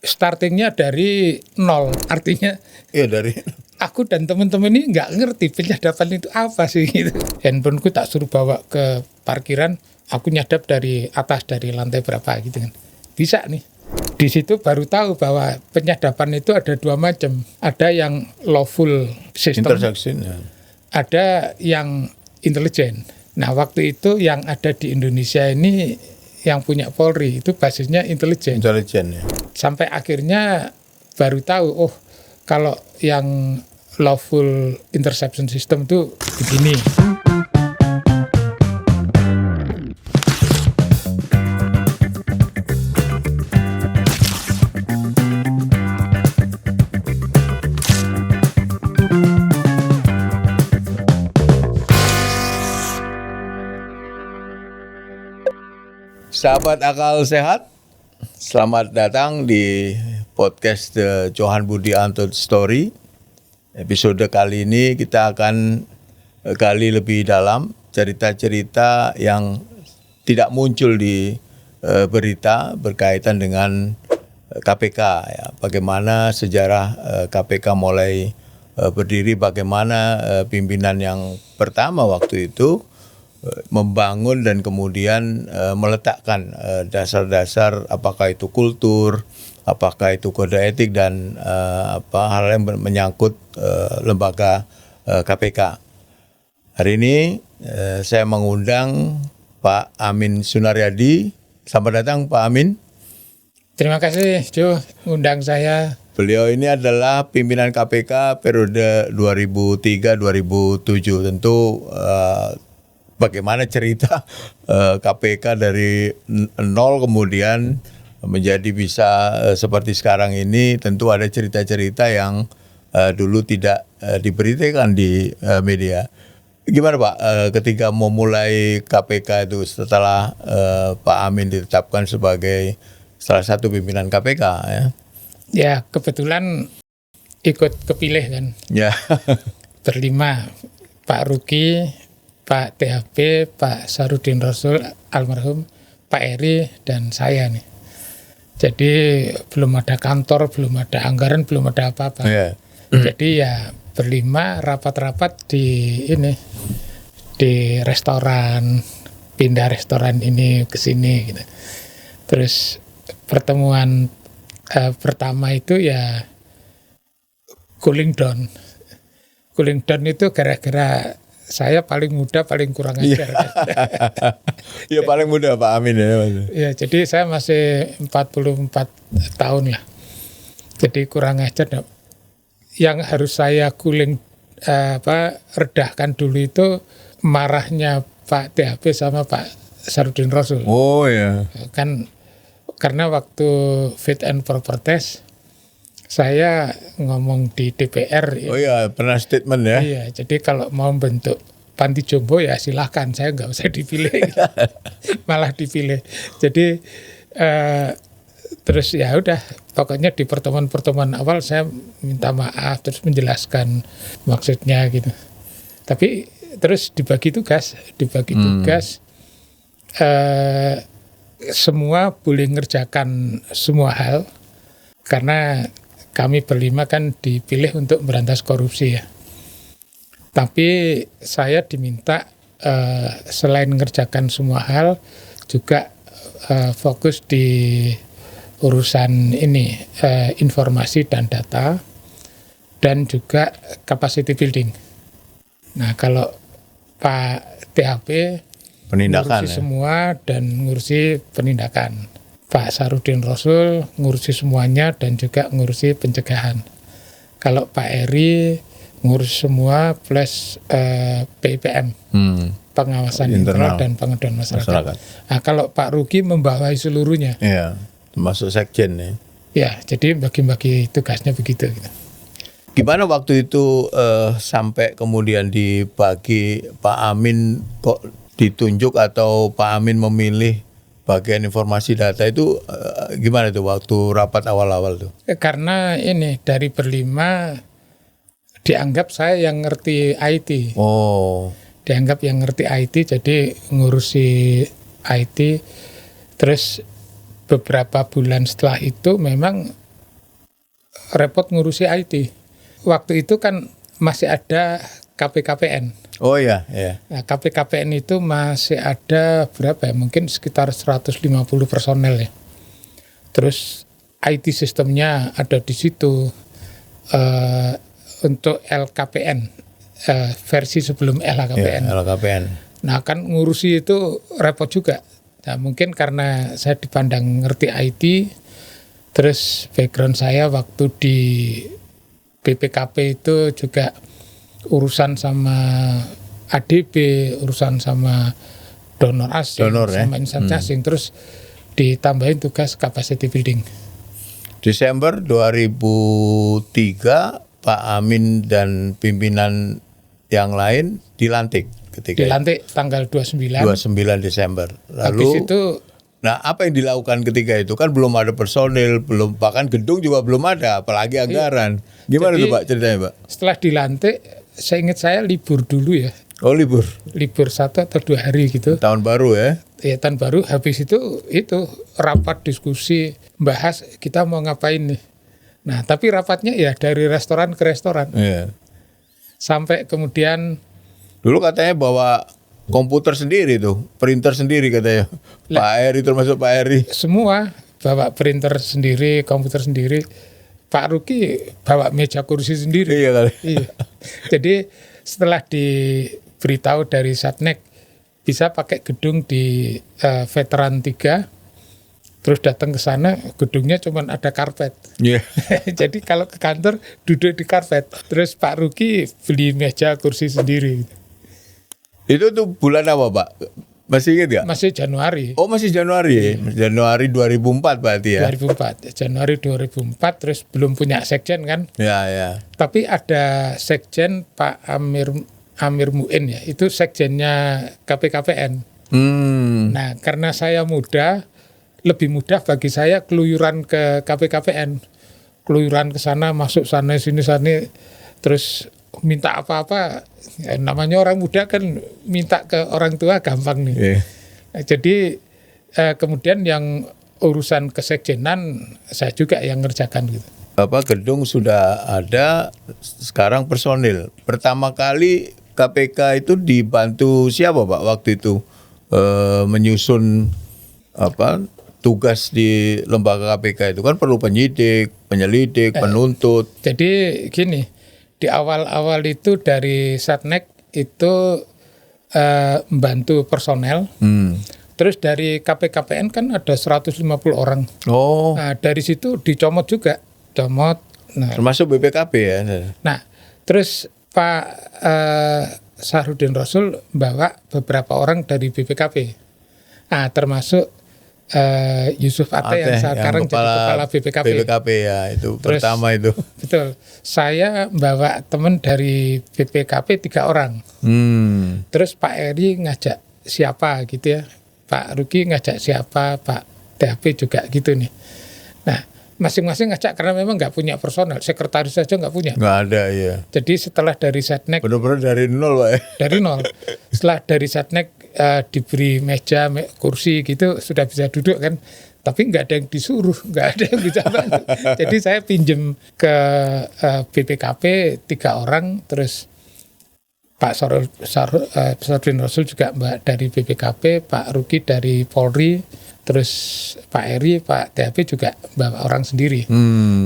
startingnya dari nol, artinya dari aku dan teman-teman ini nggak ngerti penyadapan itu apa sih gitu. Handphoneku tak suruh bawa ke parkiran, aku nyadap dari atas, dari lantai berapa gitu kan. Bisa nih. Di situ baru tahu bahwa penyadapan itu ada dua macam. Ada yang lawful system, intersection ya. Ada yang intelijen. Nah waktu itu yang ada di Indonesia ini yang punya Polri itu basisnya intelijen. Intelijen ya. Sampai akhirnya baru tahu, oh kalau yang lawful interception system itu begini. Sahabat akal sehat, selamat datang di podcast The Johan Budi Untold Story. Episode kali ini kita akan gali lebih dalam cerita-cerita yang tidak muncul di berita berkaitan dengan KPK. Ya. Bagaimana sejarah KPK mulai berdiri, bagaimana pimpinan yang pertama waktu itu membangun dan kemudian meletakkan dasar-dasar, apakah itu kultur, apakah itu kode etik dan hal yang menyangkut lembaga KPK. Hari ini saya mengundang Pak Amin Sunaryadi. Selamat datang Pak Amin. Terima kasih Jo, undang saya. Beliau ini adalah pimpinan KPK periode 2003-2007. Tentu bagaimana cerita KPK dari nol kemudian menjadi bisa seperti sekarang ini, tentu ada cerita-cerita yang dulu tidak diberitakan di media. Gimana Pak ketika memulai KPK itu setelah Pak Amin ditetapkan sebagai salah satu pimpinan KPK ya? Ya kebetulan ikut kepilih kan. Ya. Berlima, Pak Ruki, Pak THP, Pak Sarudin Rasul, almarhum, Pak Eri, dan saya nih. Jadi belum ada kantor, belum ada anggaran, belum ada apa-apa. Yeah. Jadi ya berlima rapat-rapat di restoran, pindah restoran ini ke sini gitu. Terus pertemuan pertama itu ya cooling down. Cooling down itu gara-gara saya paling muda, paling kurang ajar. Iya paling muda Pak Amin ya. Ya, jadi saya masih 44 tahun lah. Jadi kurang ajar. Yang harus saya redahkan dulu itu marahnya Pak THP sama Pak Sarudin Rasul. Oh ya. Kan karena waktu fit and proper test saya ngomong di DPR. Oh iya, pernah statement ya? Iya, jadi kalau mau bentuk panti jombo ya silahkan, saya nggak usah dipilih, malah dipilih. Jadi terus ya udah, pokoknya di pertemuan-pertemuan awal saya minta maaf, terus menjelaskan maksudnya gitu. Tapi terus dibagi tugas, semua boleh ngerjakan semua hal, karena kami berlima kan dipilih untuk berantas korupsi ya. Tapi saya diminta selain mengerjakan semua hal, juga fokus di urusan ini, informasi dan data, dan juga capacity building. Nah kalau Pak THP penindakan ngurusi semua dan ngurusi penindakan. Pak Sarudin Rasul ngurusi semuanya dan juga ngurusi pencegahan. Kalau Pak Eri ngurus semua plus PIPM, pengawasan internal dan pengaduan masyarakat. Nah, kalau Pak Ruki membawahi seluruhnya. Iya, termasuk sekjen ya. Ya, jadi bagi-bagi tugasnya begitu. Gitu. Gimana waktu itu sampai kemudian dibagi Pak Amin kok ditunjuk atau Pak Amin memilih bagian informasi data itu gimana tuh waktu rapat awal-awal tuh? Karena ini dari berlima dianggap saya yang ngerti IT. Oh. Dianggap yang ngerti IT, jadi ngurusi IT. Terus beberapa bulan setelah itu memang repot ngurusi IT. Waktu itu kan masih ada KPKPN. Oh ya, ya. Nah, KPKPN itu masih ada berapa ya? Mungkin sekitar 150 personel ya. Terus IT sistemnya ada di situ. Untuk LKPN, versi sebelum LKPN. Ya, LKPN. Nah kan ngurusi itu repot juga. Nah mungkin karena saya dipandang ngerti IT, terus background saya waktu di BPKP itu juga urusan sama ADB, urusan sama donor asing, sama instansi asing, terus ditambahin tugas capacity building. Desember 2003 Pak Amin dan pimpinan yang lain dilantik ketika dilantik tanggal 29 Desember. Lalu habis itu, nah apa yang dilakukan ketika itu? Kan belum ada personil, belum, bahkan gedung juga belum ada, apalagi anggaran. Gimana tuh Pak ceritanya Pak? Setelah dilantik, saya ingat saya libur dulu ya. Oh libur 1 atau 2 hari gitu. tahun baru ya? Ya tahun baru, habis itu rapat diskusi, bahas kita mau ngapain nih. Nah tapi rapatnya ya dari restoran ke restoran. Iya. Sampai kemudian Dulu katanya bawa komputer sendiri tuh, printer sendiri katanya. Pak Eri termasuk Pak Eri. semua bawa printer sendiri, komputer sendiri. Pak Ruki bawa meja kursi sendiri. Iya kali. Iya. Jadi setelah diberitahu dari Satnek bisa pakai gedung di Veteran 3, terus datang ke sana, gedungnya cuma ada karpet. Iya. Jadi kalau ke kantor duduk di karpet. Terus Pak Ruki beli meja kursi sendiri. Itu tuh bulan apa Pak? Masih ingat gak? Masih Januari. Oh masih Januari ya? Januari 2004 berarti ya? 2004. Januari 2004, terus belum punya sekjen kan. Ya ya. Tapi ada sekjen Pak Amir Muin ya. Itu sekjennya KPKPN. Nah karena saya muda, lebih mudah bagi saya keluyuran ke KPKPN. Keluyuran ke sana, masuk sana, sini, terus minta apa-apa. Ya, namanya orang muda kan minta ke orang tua gampang nih. Yeah. Nah, jadi kemudian yang urusan kesekjenan saya juga yang ngerjakan gitu. Gedung sudah ada, sekarang personil. Pertama kali KPK itu dibantu siapa Pak waktu itu menyusun tugas di lembaga KPK itu kan perlu penyidik, penyelidik, penuntut. Jadi gini, di awal-awal itu dari Satnek itu membantu personel. Terus dari KPKPN kan ada 150 orang. Oh. Nah, dari situ dicomot juga, Nah, termasuk BPKP ya. Nah, terus Pak Sahrudin Rasul bawa beberapa orang dari BPKP. Nah, termasuk Yusuf Ate yang sekarang jadi kepala BPKP. BPKP ya, itu terus, pertama itu. Betul. Saya bawa teman dari BPKP 3 orang. Terus Pak Eri ngajak siapa gitu ya. Pak Ruki ngajak siapa, Pak THP juga gitu nih. Nah, masing-masing ngajak karena memang nggak punya personal. Sekretaris saja nggak punya. Nggak ada ya. Jadi setelah dari Satnek. Benar-benar dari nol Pak. Dari nol. Setelah dari Satnek diberi meja, kursi gitu sudah bisa duduk kan, tapi nggak ada yang disuruh, nggak ada yang bisa bantu. Jadi saya pinjem ke BPKP 3 orang, terus Pak Sahrudin Rasul juga dari BPKP, Pak Ruki dari Polri, terus Pak Eri, Pak THP juga bawa orang sendiri.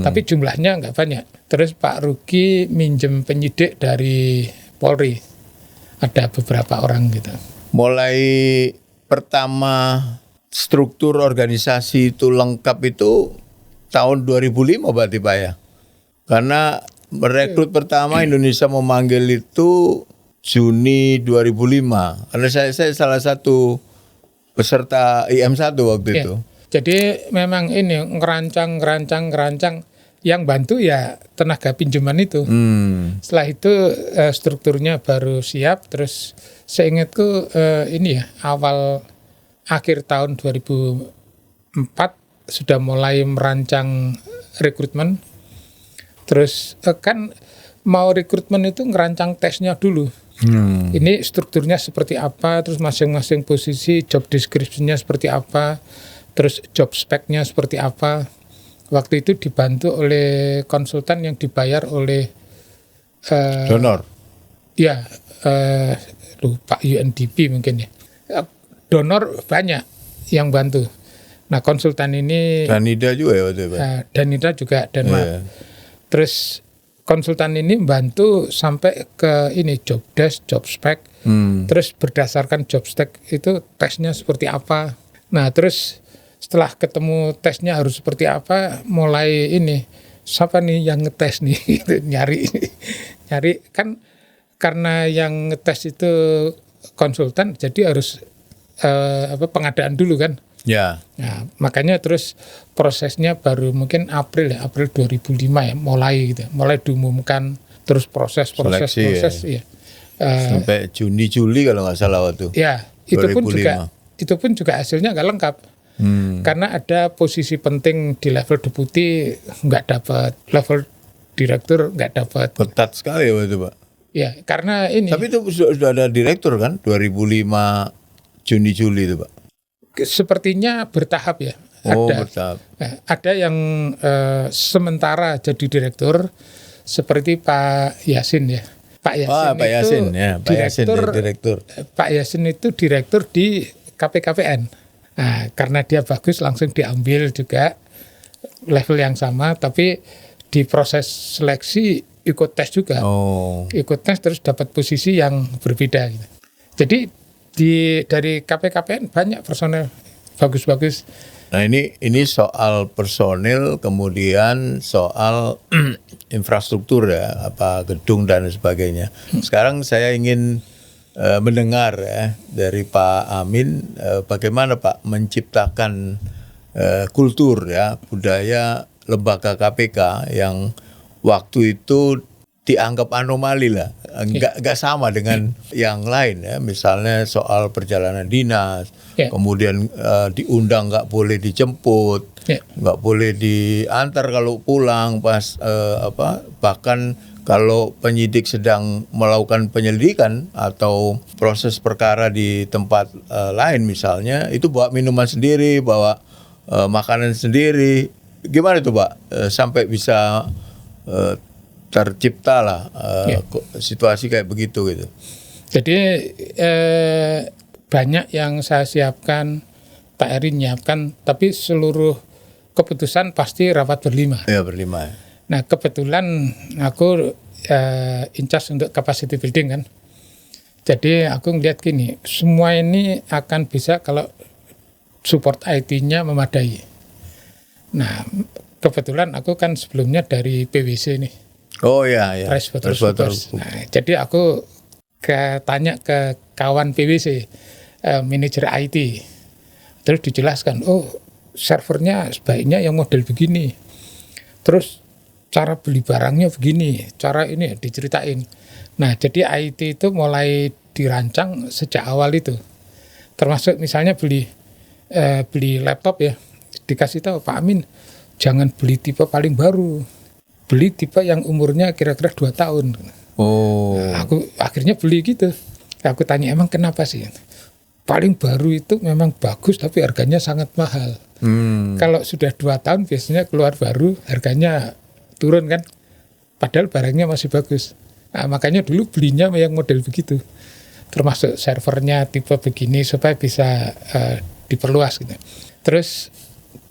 Tapi jumlahnya nggak banyak. Terus Pak Ruki minjem penyidik dari Polri, ada beberapa orang gitu. Mulai pertama struktur organisasi itu lengkap itu tahun 2005 berarti Pak ya? Karena merekrut pertama Indonesia memanggil itu Juni 2005. Karena saya salah satu peserta IM1 waktu itu. Jadi memang ini ngerancang yang bantu ya tenaga pinjaman itu. Setelah itu strukturnya baru siap. Terus seingatku ini ya akhir tahun 2004 sudah mulai merancang rekrutmen. Terus kan mau rekrutmen itu ngerancang tesnya dulu. Ini strukturnya seperti apa, terus masing-masing posisi job description-nya seperti apa, terus job spec-nya seperti apa. waktu itu dibantu oleh konsultan yang dibayar oleh donor. ya lupa UNDP mungkin ya. Donor banyak yang bantu. Nah konsultan ini Danida juga ya waktu itu, Pak? Danida juga Denmark. Iya. Terus konsultan ini membantu sampai ke ini job desk, job spec. Terus berdasarkan job spec itu tesnya seperti apa. Nah terus setelah ketemu tesnya harus seperti apa, mulai ini siapa nih yang ngetes nih nyari kan karena yang ngetes itu konsultan, jadi harus pengadaan dulu kan. Ya. Nah, makanya terus prosesnya baru mungkin April 2005 ya mulai diumumkan, terus proses Seleksi, ya. Sampai Juni-Juli kalau nggak salah waktu. Ya, 2005. itu pun juga hasilnya nggak lengkap. Karena ada posisi penting di level deputi nggak dapat, level direktur nggak dapat. Ketat sekali waktu itu, Pak. Ya, karena ini. Tapi itu sudah ada direktur kan 2005 Juni-Juli itu, Pak. Sepertinya bertahap ya. Oh, ada, bertahap. Ada yang sementara jadi direktur seperti Pak Yasin ya. Pak Yasin direktur. Pak Yasin itu direktur di KPKPN. Nah, karena dia bagus langsung diambil juga level yang sama, tapi di proses seleksi ikut tes juga. Ikut tes terus dapat posisi yang berbeda gitu. Jadi dari KPKPN banyak personel bagus-bagus. Nah ini soal personil, kemudian soal infrastruktur ya, apa gedung dan sebagainya. Sekarang saya ingin mendengar ya dari Pak Amin, bagaimana Pak menciptakan kultur ya, budaya lembaga KPK yang waktu itu dianggap anomali lah, nggak sama dengan yang lain ya, misalnya soal perjalanan dinas, kemudian diundang nggak boleh dijemput, nggak boleh diantar kalau pulang pas bahkan kalau penyidik sedang melakukan penyelidikan atau proses perkara di tempat lain misalnya, itu bawa minuman sendiri, bawa makanan sendiri, gimana itu Pak sampai bisa terciptalah situasi kayak begitu gitu. Jadi banyak yang saya siapkan, Pak Eri nyiapkan, tapi seluruh keputusan pasti rapat berlima. Ya berlima. Nah kebetulan aku in charge untuk capacity building kan. Jadi aku ngeliat gini, semua ini akan bisa kalau support IT-nya memadai. Nah kebetulan aku kan sebelumnya dari PwC nih. Oh ya. Nah, jadi aku tanya ke kawan PwC, manajer IT, terus dijelaskan, oh servernya sebaiknya yang model begini, terus cara beli barangnya begini, cara ini diceritain. Nah jadi IT itu mulai dirancang sejak awal itu, termasuk misalnya beli laptop ya, dikasih tahu Pak Amin, jangan beli tipe paling baru, beli tipe yang umurnya kira-kira 2 tahun. Nah, aku akhirnya beli gitu. Aku tanya emang kenapa sih? Paling baru itu memang bagus tapi harganya sangat mahal. Kalau sudah 2 tahun biasanya keluar baru harganya turun kan. Padahal barangnya masih bagus. Nah, makanya dulu belinya yang model begitu. Termasuk servernya tipe begini supaya bisa diperluas gitu. Terus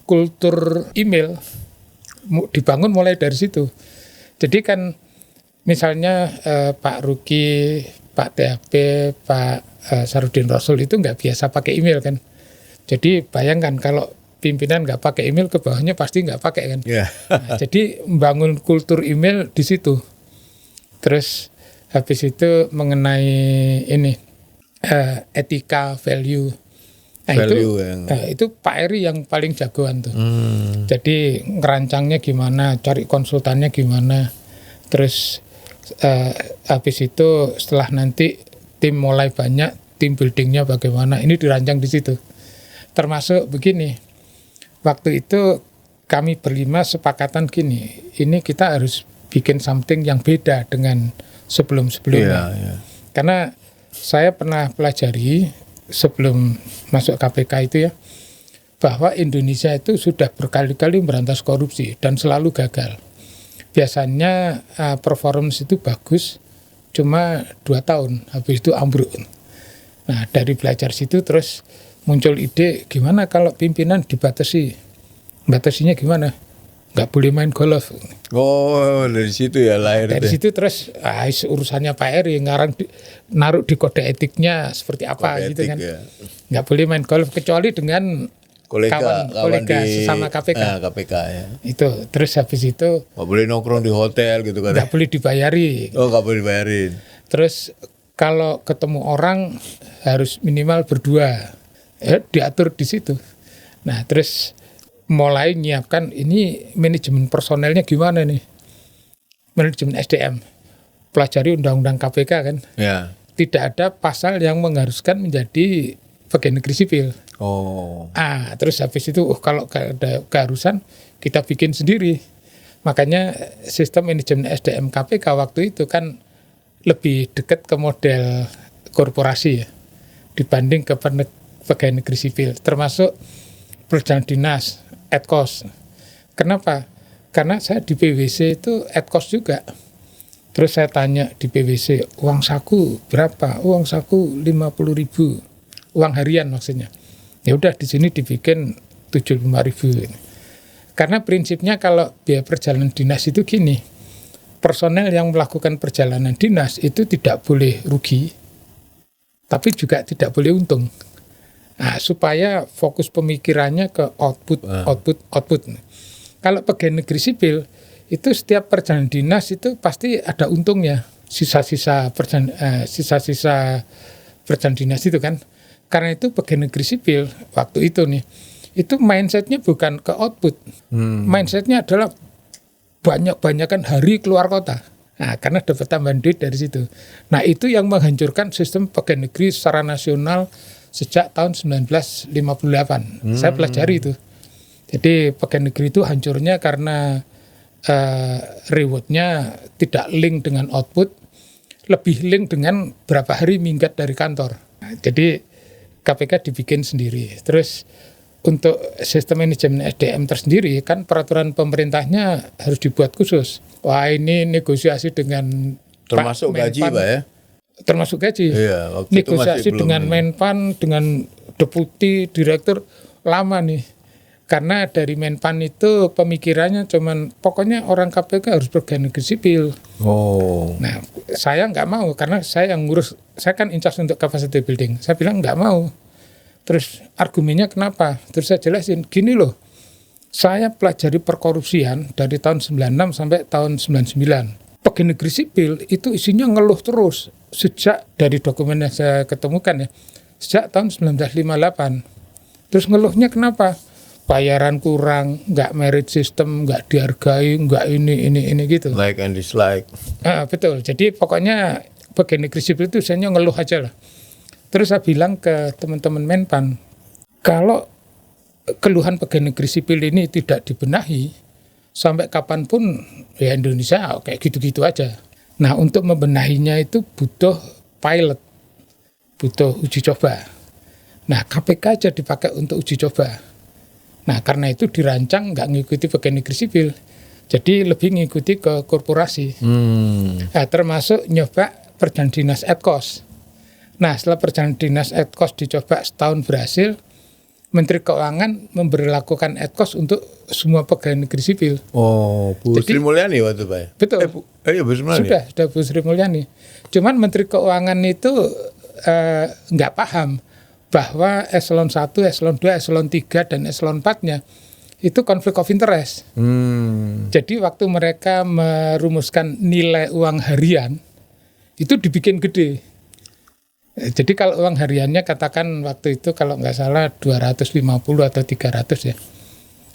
kultur email dibangun mulai dari situ. Jadi kan misalnya Pak Ruki, Pak THP, Pak Sarudin Rasul itu nggak biasa pakai email kan. Jadi bayangkan kalau pimpinan nggak pakai email, ke bawahnya pasti nggak pakai kan. Nah, jadi membangun kultur email di situ. Terus habis itu mengenai ini etika, value. Nah, itu Pak Eri yang paling jagoan tuh. Jadi ngerancangnya gimana, cari konsultannya gimana. Terus habis itu setelah nanti tim mulai banyak, tim buildingnya bagaimana, ini dirancang di situ. Termasuk begini, waktu itu kami berlima sepakatan gini, ini kita harus bikin something yang beda dengan sebelum-sebelumnya. Karena saya pernah pelajari sebelum masuk KPK itu ya, bahwa Indonesia itu sudah berkali-kali berantas korupsi dan selalu gagal. Biasanya performance itu bagus, cuma 2 tahun, habis itu ambruk. Nah, dari belajar situ terus muncul ide, gimana kalau pimpinan dibatasi? Batasinya gimana? Nggak boleh main golf. Oh, dari situ ya lahir. Dari situ terus urusannya Pak Eri naruh di kode etiknya seperti apa Kode gitu etik, kan. ya. Nggak boleh main golf kecuali dengan Kolega di sesama KPK. KPK ya. Itu terus habis itu Nggak boleh nongkrong di hotel gitu kan. nggak boleh dibayari. Oh, nggak boleh dibayarin. Terus kalau ketemu orang harus minimal berdua. Diatur di situ. Nah, terus mulai nyiapkan ini manajemen personelnya gimana nih? Manajemen SDM. Pelajari undang-undang KPK kan. Ya. Tidak ada pasal yang mengharuskan menjadi pegawai negeri sipil. Oh. Terus habis itu kalau ada keharusan kita bikin sendiri. Makanya sistem manajemen SDM KPK waktu itu kan lebih dekat ke model korporasi ya dibanding ke pegawai negeri sipil, termasuk perjalanan dinas, Etkos. Kenapa? Karena saya di PwC itu Etkos juga. Terus saya tanya di PwC, uang saku berapa? Uang saku 50.000. Uang harian maksudnya. Ya udah di sini dibikin 75.000. Karena prinsipnya kalau biaya perjalanan dinas itu gini. Personel yang melakukan perjalanan dinas itu tidak boleh rugi, tapi juga tidak boleh untung. Nah, supaya fokus pemikirannya ke output. Kalau pegawai negeri sipil itu setiap perjalanan dinas itu pasti ada untungnya, sisa-sisa perjalanan dinas itu kan. Karena itu pegawai negeri sipil waktu itu nih, itu mindsetnya bukan ke output, mindsetnya adalah banyak-banyakan hari keluar kota. Nah, karena dapat tambahan duit dari situ. Nah, itu yang menghancurkan sistem pegawai negeri secara nasional sejak tahun 1958. Saya pelajari itu. Jadi pegawai negeri itu hancurnya karena rewardnya tidak link dengan output, lebih link dengan berapa hari minggat dari kantor. Nah, jadi KPK dibikin sendiri. Terus untuk sistem manajemen SDM tersendiri kan peraturan pemerintahnya harus dibuat khusus. Wah, ini negosiasi dengan termasuk gaji Pak ya? Termasuk gaji. Iya, waktu negosiasi itu dengan Menpan, dengan deputi, direktur, lama nih. Karena dari Menpan itu pemikirannya cuman pokoknya orang KPK harus pegawai negeri sipil. Oh. Nah, saya nggak mau karena saya yang ngurus, saya kan in charge untuk capacity building. Saya bilang nggak mau. Terus argumennya kenapa? Terus saya jelasin, gini loh, saya pelajari perkorupsian dari tahun 96 sampai tahun 99. Pegawai negeri sipil itu isinya ngeluh terus sejak dari dokumen yang saya ketemukan ya, sejak tahun 1958. Terus ngeluhnya kenapa? Bayaran kurang, nggak merit system, nggak dihargai, nggak ini gitu. Like and dislike. Betul. Jadi pokoknya pegawai negeri sipil itu isinya ngeluh aja lah. Terus saya bilang ke teman-teman Menpan, kalau keluhan pegawai negeri sipil ini tidak dibenahi, sampai kapanpun ya Indonesia kayak gitu-gitu aja. Nah, untuk membenahinya itu butuh pilot, butuh uji coba. Nah, KPK aja dipakai untuk uji coba. Nah, karena itu dirancang nggak ngikuti pegawai negeri sipil, jadi lebih ngikuti ke korporasi. Nah, termasuk nyoba perjalanan dinas Etkos. Nah, setelah perjalanan dinas Etkos dicoba setahun berhasil, Menteri Keuangan memberlakukan Etkos untuk semua pegawai negeri sipil. Oh, Bu Sri Mulyani waktu Pak ya? Betul. Iya, Bu Sri Mulyani. Sudah Bu Sri Mulyani. Cuman Menteri Keuangan itu nggak paham bahwa eselon 1, eselon 2, eselon 3, dan eselon 4-nya itu konflik of interest. Jadi waktu mereka merumuskan nilai uang harian, itu dibikin gede. Jadi kalau uang hariannya katakan waktu itu kalau nggak salah 250 atau 300 ya.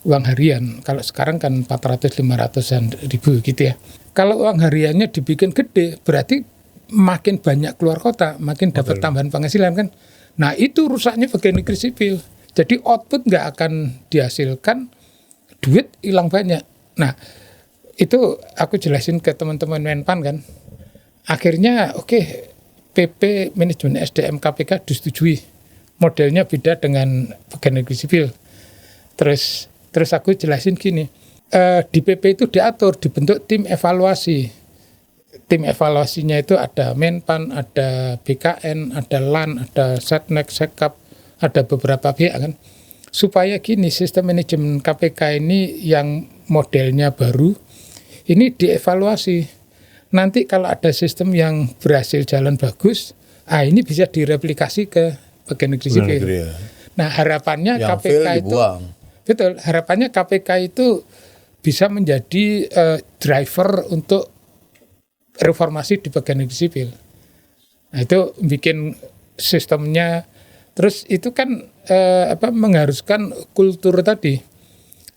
Uang harian. Kalau sekarang kan 400-500-an ribu gitu ya. Kalau uang hariannya dibikin gede, berarti makin banyak keluar kota, makin dapat tambahan penghasilan kan. Nah, itu rusaknya pegawai negeri sipil. Jadi output nggak akan dihasilkan, duit hilang banyak. Nah, itu aku jelasin ke teman-teman Menpan kan. Akhirnya oke, PP manajemen SDM KPK disetujui. Modelnya beda dengan pegawai negeri sipil. Terus aku jelasin gini, di PP itu diatur, dibentuk tim evaluasi. Tim evaluasinya itu ada Menpan, ada BKN, ada LAN, ada Setnek, Sekap, ada beberapa pihak kan. Supaya gini, sistem manajemen KPK ini yang modelnya baru, ini dievaluasi. Nanti kalau ada sistem yang berhasil jalan bagus, ini bisa direplikasi ke pegawai negeri sipil. Ya. Nah harapannya yang KPK itu, dibuang. betul, harapannya KPK itu bisa menjadi driver untuk reformasi di pegawai negeri sipil. Nah itu bikin sistemnya, terus itu kan mengharuskan kultur tadi.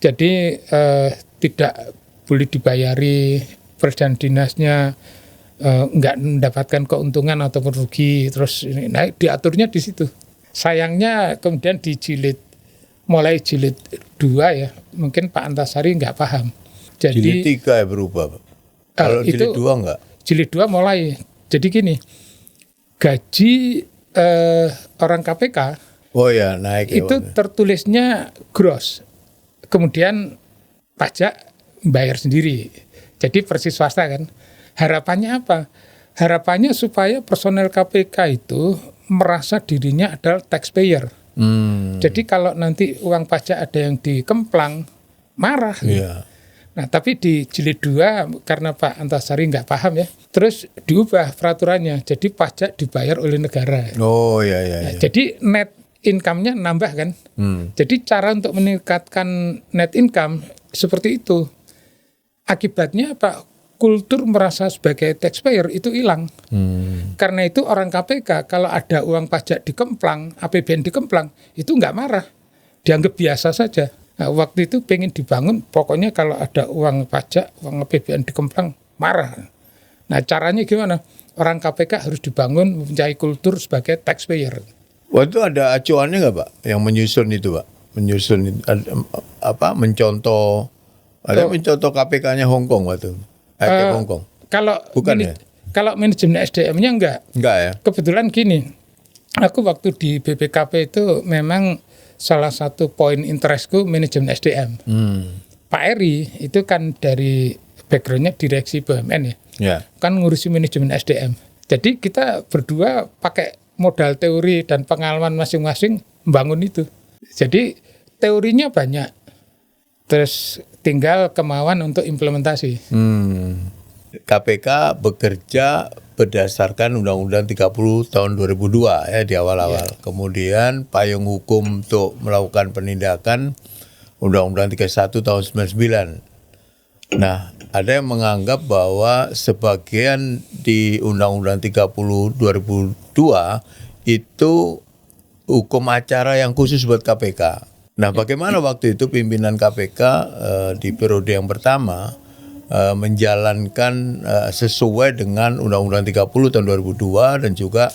Jadi tidak boleh dibayari pekerjaan dinasnya, nggak mendapatkan keuntungan ataupun rugi, terus diaturnya di situ. Sayangnya kemudian mulai jilid 2 ya, mungkin Pak Antasari nggak paham. Jadi Jilid 3 ya berubah, Pak. Kalau jilid 2 nggak? Jilid 2 mulai. Jadi gini, gaji orang KPK naik itu ya, tertulisnya gross. Kemudian pajak bayar sendiri. Jadi persis swasta kan. Harapannya apa? Harapannya supaya personel KPK itu merasa dirinya adalah taxpayer. Jadi kalau nanti uang pajak ada yang dikemplang, marah. Iya. Nah tapi di jilid 2 karena Pak Antasari nggak paham ya, terus diubah peraturannya. Jadi pajak dibayar oleh negara. Oh iya. Jadi net income-nya nambah kan. Jadi cara untuk meningkatkan net income seperti itu. Akibatnya Pak, kultur merasa sebagai taxpayer itu hilang. Karena itu orang KPK kalau ada uang pajak dikemplang, APBN dikemplang, itu nggak marah. Dianggap biasa saja. Nah, waktu itu pengen dibangun, pokoknya kalau ada uang pajak, uang APBN dikemplang, marah. Nah caranya gimana? Orang KPK harus dibangun mempunyai kultur sebagai taxpayer. Waktu ada acuannya nggak, Pak? Yang menyusun itu, Pak? Mencontoh KPK-nya Hong Kong waktu. Hong Kong. Kalau bukan ya? Kalau manajemen SDM-nya enggak ya. Kebetulan gini, aku waktu di BPKP itu memang salah satu poin interestku manajemen SDM. Pak Eri itu kan dari backgroundnya direksi BUMN ya, kan ngurusi manajemen SDM. Jadi kita berdua pakai modal teori dan pengalaman masing-masing membangun itu. Jadi teorinya banyak, terus tinggal kemauan untuk implementasi. KPK bekerja berdasarkan Undang-Undang 30 tahun 2002 ya di awal-awal. Kemudian payung hukum untuk melakukan penindakan Undang-Undang 31 tahun 99. Nah, ada yang menganggap bahwa sebagian di Undang-Undang 30 2002 itu hukum acara yang khusus buat KPK. Nah, bagaimana waktu itu pimpinan KPK di periode yang pertama menjalankan sesuai dengan Undang-Undang 30 tahun 2002 dan juga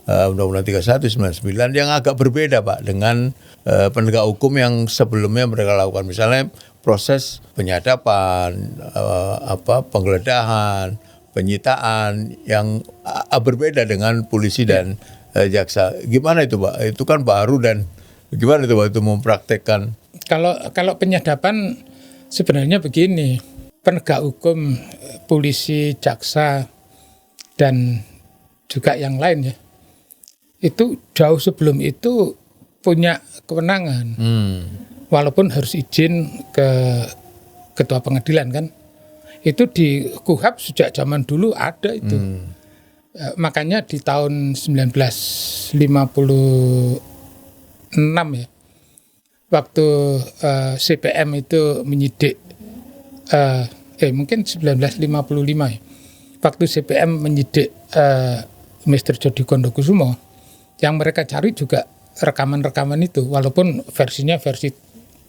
Undang-Undang 31 99 yang agak berbeda, Pak, dengan penegak hukum yang sebelumnya mereka lakukan. Misalnya proses penyadapan, penggeledahan, penyitaan yang berbeda dengan polisi dan jaksa. Gimana itu, Pak? Itu kan baru dan gimana itu waktu mempraktekkan? Kalau penyadapan sebenarnya begini, penegak hukum, polisi, jaksa, dan juga yang lain ya, itu jauh sebelum itu punya kewenangan. Walaupun harus izin ke ketua pengadilan kan. Itu di KUHAP sejak zaman dulu ada itu. Makanya di tahun 1956 ya, waktu CPM itu menyidik, mungkin 1955 ya, waktu CPM menyidik Mr. Jody Kondokusumo, yang mereka cari juga rekaman-rekaman itu, walaupun versinya versi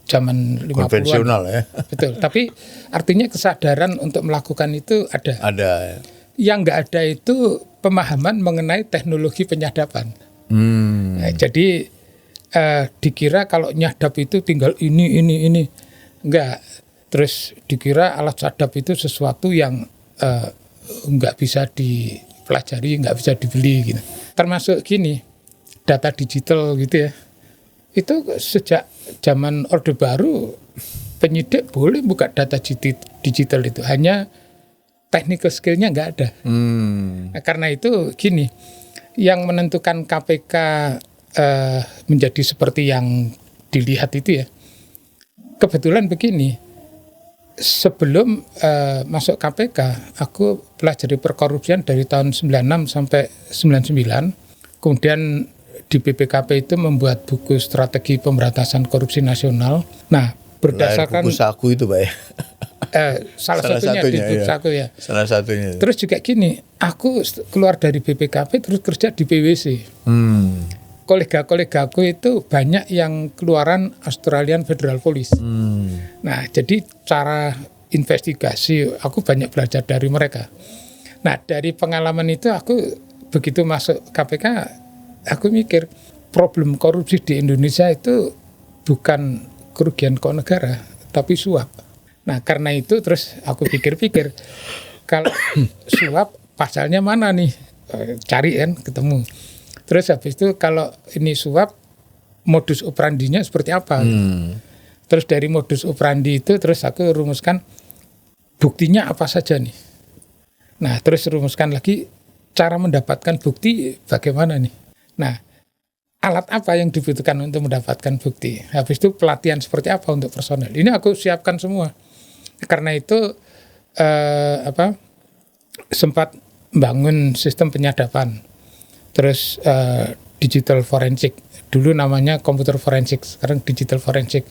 zaman 50-an. Konvensional ya. Betul, tapi artinya kesadaran untuk melakukan itu ada. Ada ya. Yang nggak ada itu pemahaman mengenai teknologi penyadapan. Nah, jadi dikira kalau nyadap itu tinggal ini. Enggak. Terus dikira alat sadap itu sesuatu yang enggak bisa dipelajari, enggak bisa dibeli gitu. Termasuk gini, data digital gitu ya. Itu sejak zaman Orde Baru penyidik boleh buka data digital itu, hanya technical skill-nya nggak ada. Nah, karena itu gini, yang menentukan KPK menjadi seperti yang dilihat itu ya, kebetulan begini, sebelum masuk KPK, aku pelajari perkorupsian dari tahun 96 sampai 99, kemudian di BPKP itu membuat buku strategi pemberantasan korupsi nasional. Nah, berdasarkan buku saku itu Pak ya. Salah satunya di buku saku ya. Salah satunya. Terus juga gini, aku keluar dari BPKP terus kerja di PwC. Kolega-kolegaku itu banyak yang keluaran Australian Federal Police. Nah, jadi cara investigasi aku banyak belajar dari mereka. Nah, dari pengalaman itu aku begitu masuk KPK, aku mikir problem korupsi di Indonesia itu bukan kerugian keuangan negara, tapi suap. Nah, karena itu terus aku pikir-pikir, kalau suap pasalnya mana nih? Cari kan, ketemu. Terus habis itu kalau ini suap, modus operandinya seperti apa? Terus dari modus operandi itu terus aku rumuskan buktinya apa saja nih. Nah, terus rumuskan lagi cara mendapatkan bukti bagaimana nih. Nah, alat apa yang dibutuhkan untuk mendapatkan bukti? Habis itu pelatihan seperti apa untuk personel? Ini aku siapkan semua. Karena itu sempat bangun sistem penyadapan. Terus digital forensik. Dulu namanya komputer forensik, sekarang digital forensik.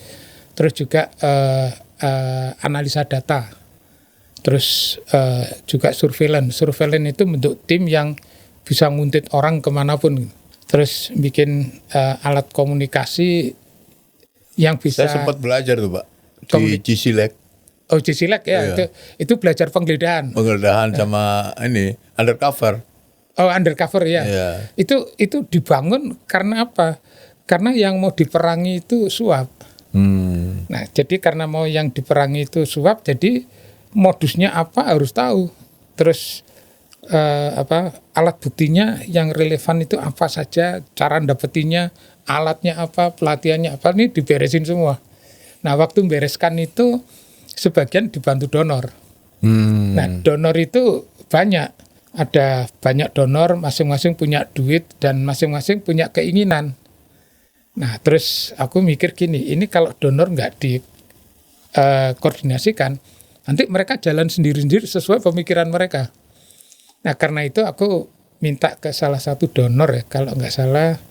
Terus juga analisa data. Terus juga surveillance. Surveillance itu bentuk tim yang bisa nguntit orang kemanapun. Terus bikin alat komunikasi yang bisa. Saya sempat belajar tuh Pak di GCLEC. Oh, GCLEC ya, iya. Itu belajar penggeledahan. Penggeledahan sama ini undercover. Oh, undercover ya. Iya. Itu dibangun karena apa? Karena yang mau diperangi itu suap. Nah, jadi karena mau yang diperangi itu suap, jadi modusnya apa harus tahu. Terus alat buktinya yang relevan itu apa saja, cara dapetinnya, alatnya apa, pelatihannya apa, ini diberesin semua. Nah, waktu bereskan itu sebagian dibantu donor. Nah, donor itu banyak. Ada banyak donor, masing-masing punya duit dan masing-masing punya keinginan. Nah, terus aku mikir gini, ini kalau donor nggak dikoordinasikan, nanti mereka jalan sendiri-sendiri sesuai pemikiran mereka. Nah, karena itu aku minta ke salah satu donor ya, kalau nggak salah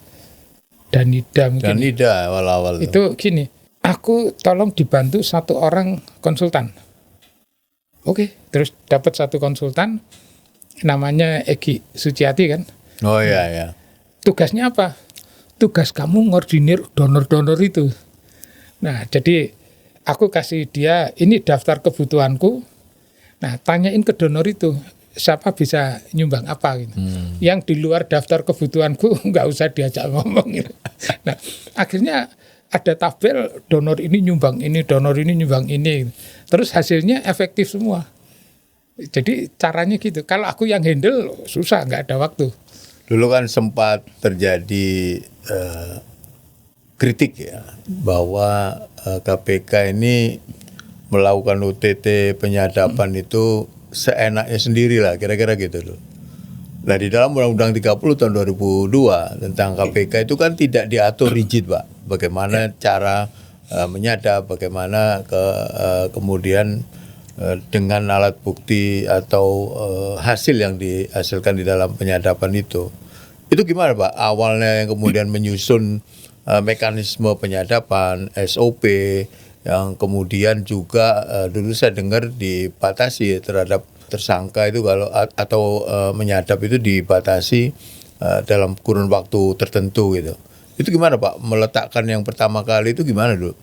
Danida mungkin. Danida awal-awal. Itu gini, aku tolong dibantu satu orang konsultan. Oke, terus dapat satu konsultan, namanya Egi Suciati kan. Oh iya ya. Tugasnya apa? Tugas kamu ngordinir donor-donor itu. Nah, jadi aku kasih dia ini daftar kebutuhanku. Nah, tanyain ke donor itu siapa bisa nyumbang apa gitu. Yang di luar daftar kebutuhanku nggak usah diajak ngomong gitu. Nah, akhirnya ada tabel donor ini nyumbang ini, donor ini nyumbang ini. Terus hasilnya efektif semua. Jadi caranya gitu. Kalau aku yang handle susah, nggak ada waktu. Dulu kan sempat terjadi kritik ya bahwa KPK ini melakukan OTT penyadapan itu seenaknya sendiri lah, kira-kira gitu loh. Nah, di dalam Undang-Undang 30 tahun 2002 tentang KPK itu kan tidak diatur rigid Pak. Bagaimana cara menyadap, bagaimana kemudian dengan alat bukti atau hasil yang dihasilkan di dalam penyadapan itu gimana Pak? Awalnya yang kemudian menyusun mekanisme penyadapan, SOP, yang kemudian juga dulu saya dengar dibatasi terhadap tersangka itu kalau atau menyadap itu dibatasi dalam kurun waktu tertentu gitu. Itu gimana Pak? Meletakkan yang pertama kali itu gimana dulu?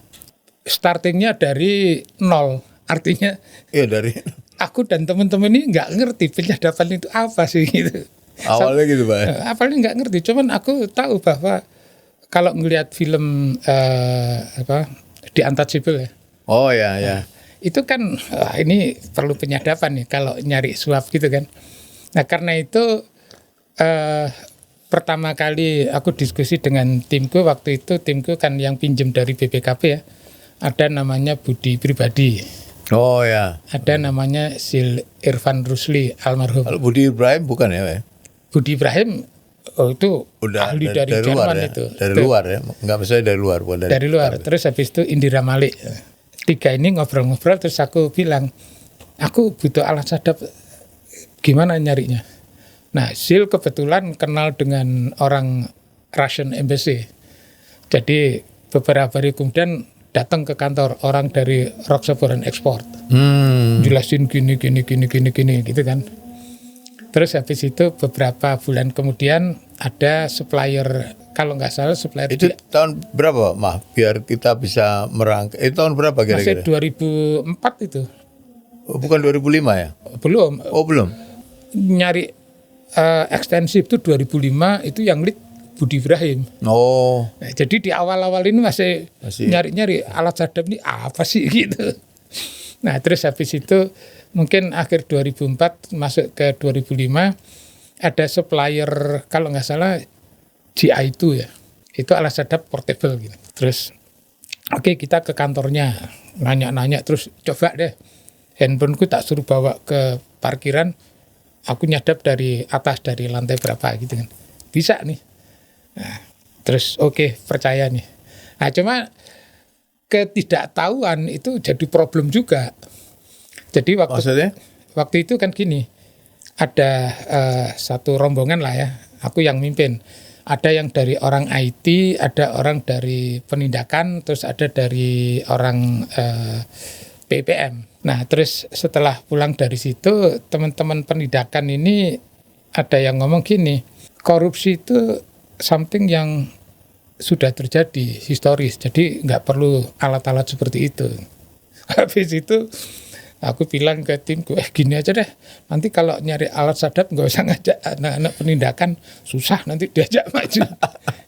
Startingnya dari nol. Artinya dari aku dan teman-teman ini nggak ngerti penyadapan itu apa sih gitu. Awalnya gitu Pak. Awalnya nggak ngerti, cuman aku tahu bahwa kalau ngelihat film The Untouchable ya. Oh ya. Itu kan ini perlu penyadapan nih kalau nyari suap gitu kan. Nah, karena itu pertama kali aku diskusi dengan timku, waktu itu timku kan yang pinjem dari BPKP ya. Ada namanya Budi Pribadi. Oh ya. Ada namanya Sil Irfan Rusli almarhum. Kalau Budi Ibrahim bukan ya, Pak? Budi Ibrahim itu Udah ahli dari luar Jerman ya? itu. Dari luar ya? Enggak maksudnya dari luar, bukan Dari luar. Terus habis itu Indira Malik. Tiga ini ngobrol-ngobrol, terus aku bilang, aku butuh alat sadap, gimana nyarinya? Nah, Sil kebetulan kenal dengan orang Russian Embassy. Jadi beberapa hari kemudian datang ke kantor orang dari Roxa Foreign Export. Jelasin gini gitu kan. Terus habis itu beberapa bulan kemudian ada supplier, kalau nggak salah supplier Itu tahun berapa, Mah? Biar kita bisa merangkai. Itu tahun berapa masih kira-kira? 2004 itu. Oh, bukan 2005 ya? Belum. Oh, belum. Nyari ekstensif itu 2005, itu yang lead Budi Ibrahim. Oh. Nah, jadi di awal-awal ini masih nyari-nyari alat sadap ini apa sih gitu. Nah, terus habis itu mungkin akhir 2004 masuk ke 2005 ada supplier, kalau nggak salah GI2 ya. Itu alat sadap portable gitu. Terus oke, kita ke kantornya nanya-nanya, terus coba deh handphoneku tak suruh bawa ke parkiran, aku nyadap dari atas, dari lantai berapa gitu kan. Bisa nih. Nah, terus oke, percaya nih. Nah, cuma ketidaktahuan itu jadi problem juga. Jadi waktu itu kan gini, ada satu rombongan lah ya, aku yang mimpin. Ada yang dari orang IT, ada orang dari penindakan, terus ada dari orang PPM. Nah, terus setelah pulang dari situ, teman-teman penindakan ini ada yang ngomong gini, korupsi itu something yang sudah terjadi historis, jadi nggak perlu alat-alat seperti itu. Habis itu aku bilang ke timku, gini aja deh, nanti kalau nyari alat sadap nggak usah ngajak anak-anak penindakan, susah nanti diajak maju.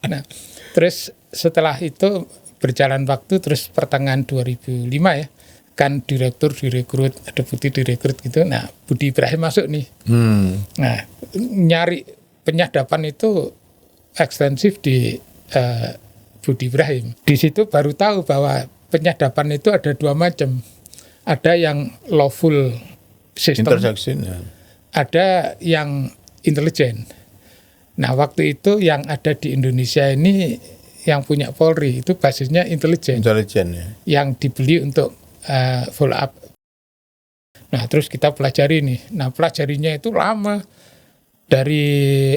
Nah, terus setelah itu berjalan waktu, terus pertengahan 2005 ya, kan direktur direkrut, deputi direkrut gitu. Nah, Budi Ibrahim masuk nih. Nah, nyari penyadapan itu ekstensif di Budi Ibrahim. Di situ baru tahu bahwa penyadapan itu ada dua macam. Ada yang lawful system, ada yang intelijen. Nah, waktu itu yang ada di Indonesia ini yang punya Polri itu basisnya intelijen. Ya. Yang dibeli untuk follow up. Nah, terus kita pelajari nih. Nah, pelajarinya itu lama. Dari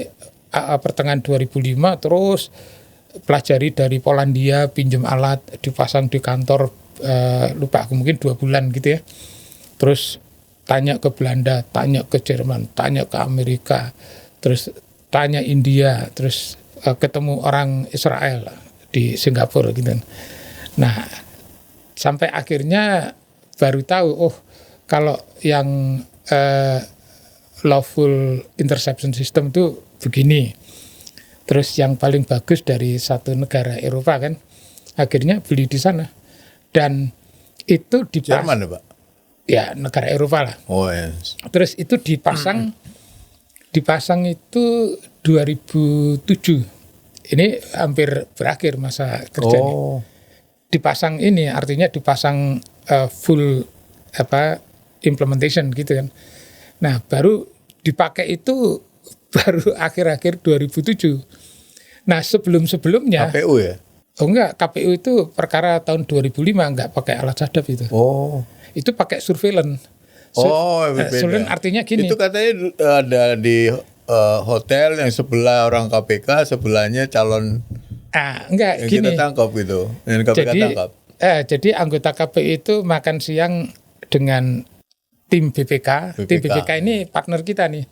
pertengahan 2005 terus pelajari dari Polandia, pinjam alat, dipasang di kantor, lupa aku mungkin 2 bulan gitu ya. Terus tanya ke Belanda, tanya ke Jerman, tanya ke Amerika, terus tanya India, terus ketemu orang Israel di Singapura gitu. Nah, sampai akhirnya baru tahu, oh kalau yang lawful interception system itu begini. Terus yang paling bagus dari satu negara Eropa kan, akhirnya beli di sana. Dan itu Jerman ya, Pak? Ya, negara Eropa lah. Oh yes. Terus itu dipasang itu 2007. Ini hampir berakhir masa kerjanya. Dipasang ini artinya dipasang full implementation gitu kan. Nah, baru dipakai itu baru akhir-akhir 2007. Nah, sebelum-sebelumnya KPU ya? Oh enggak, KPU itu perkara tahun 2005 enggak pakai alat sadap itu. Oh. Itu pakai surveillance. Surveillance artinya gini. Itu katanya ada di hotel yang sebelah orang KPK, sebelahnya calon enggak yang gini. kita tangkap gitu. Yang KPK tangkap. Jadi anggota KPU itu makan siang dengan tim BPK. Tim BPK ini partner kita nih.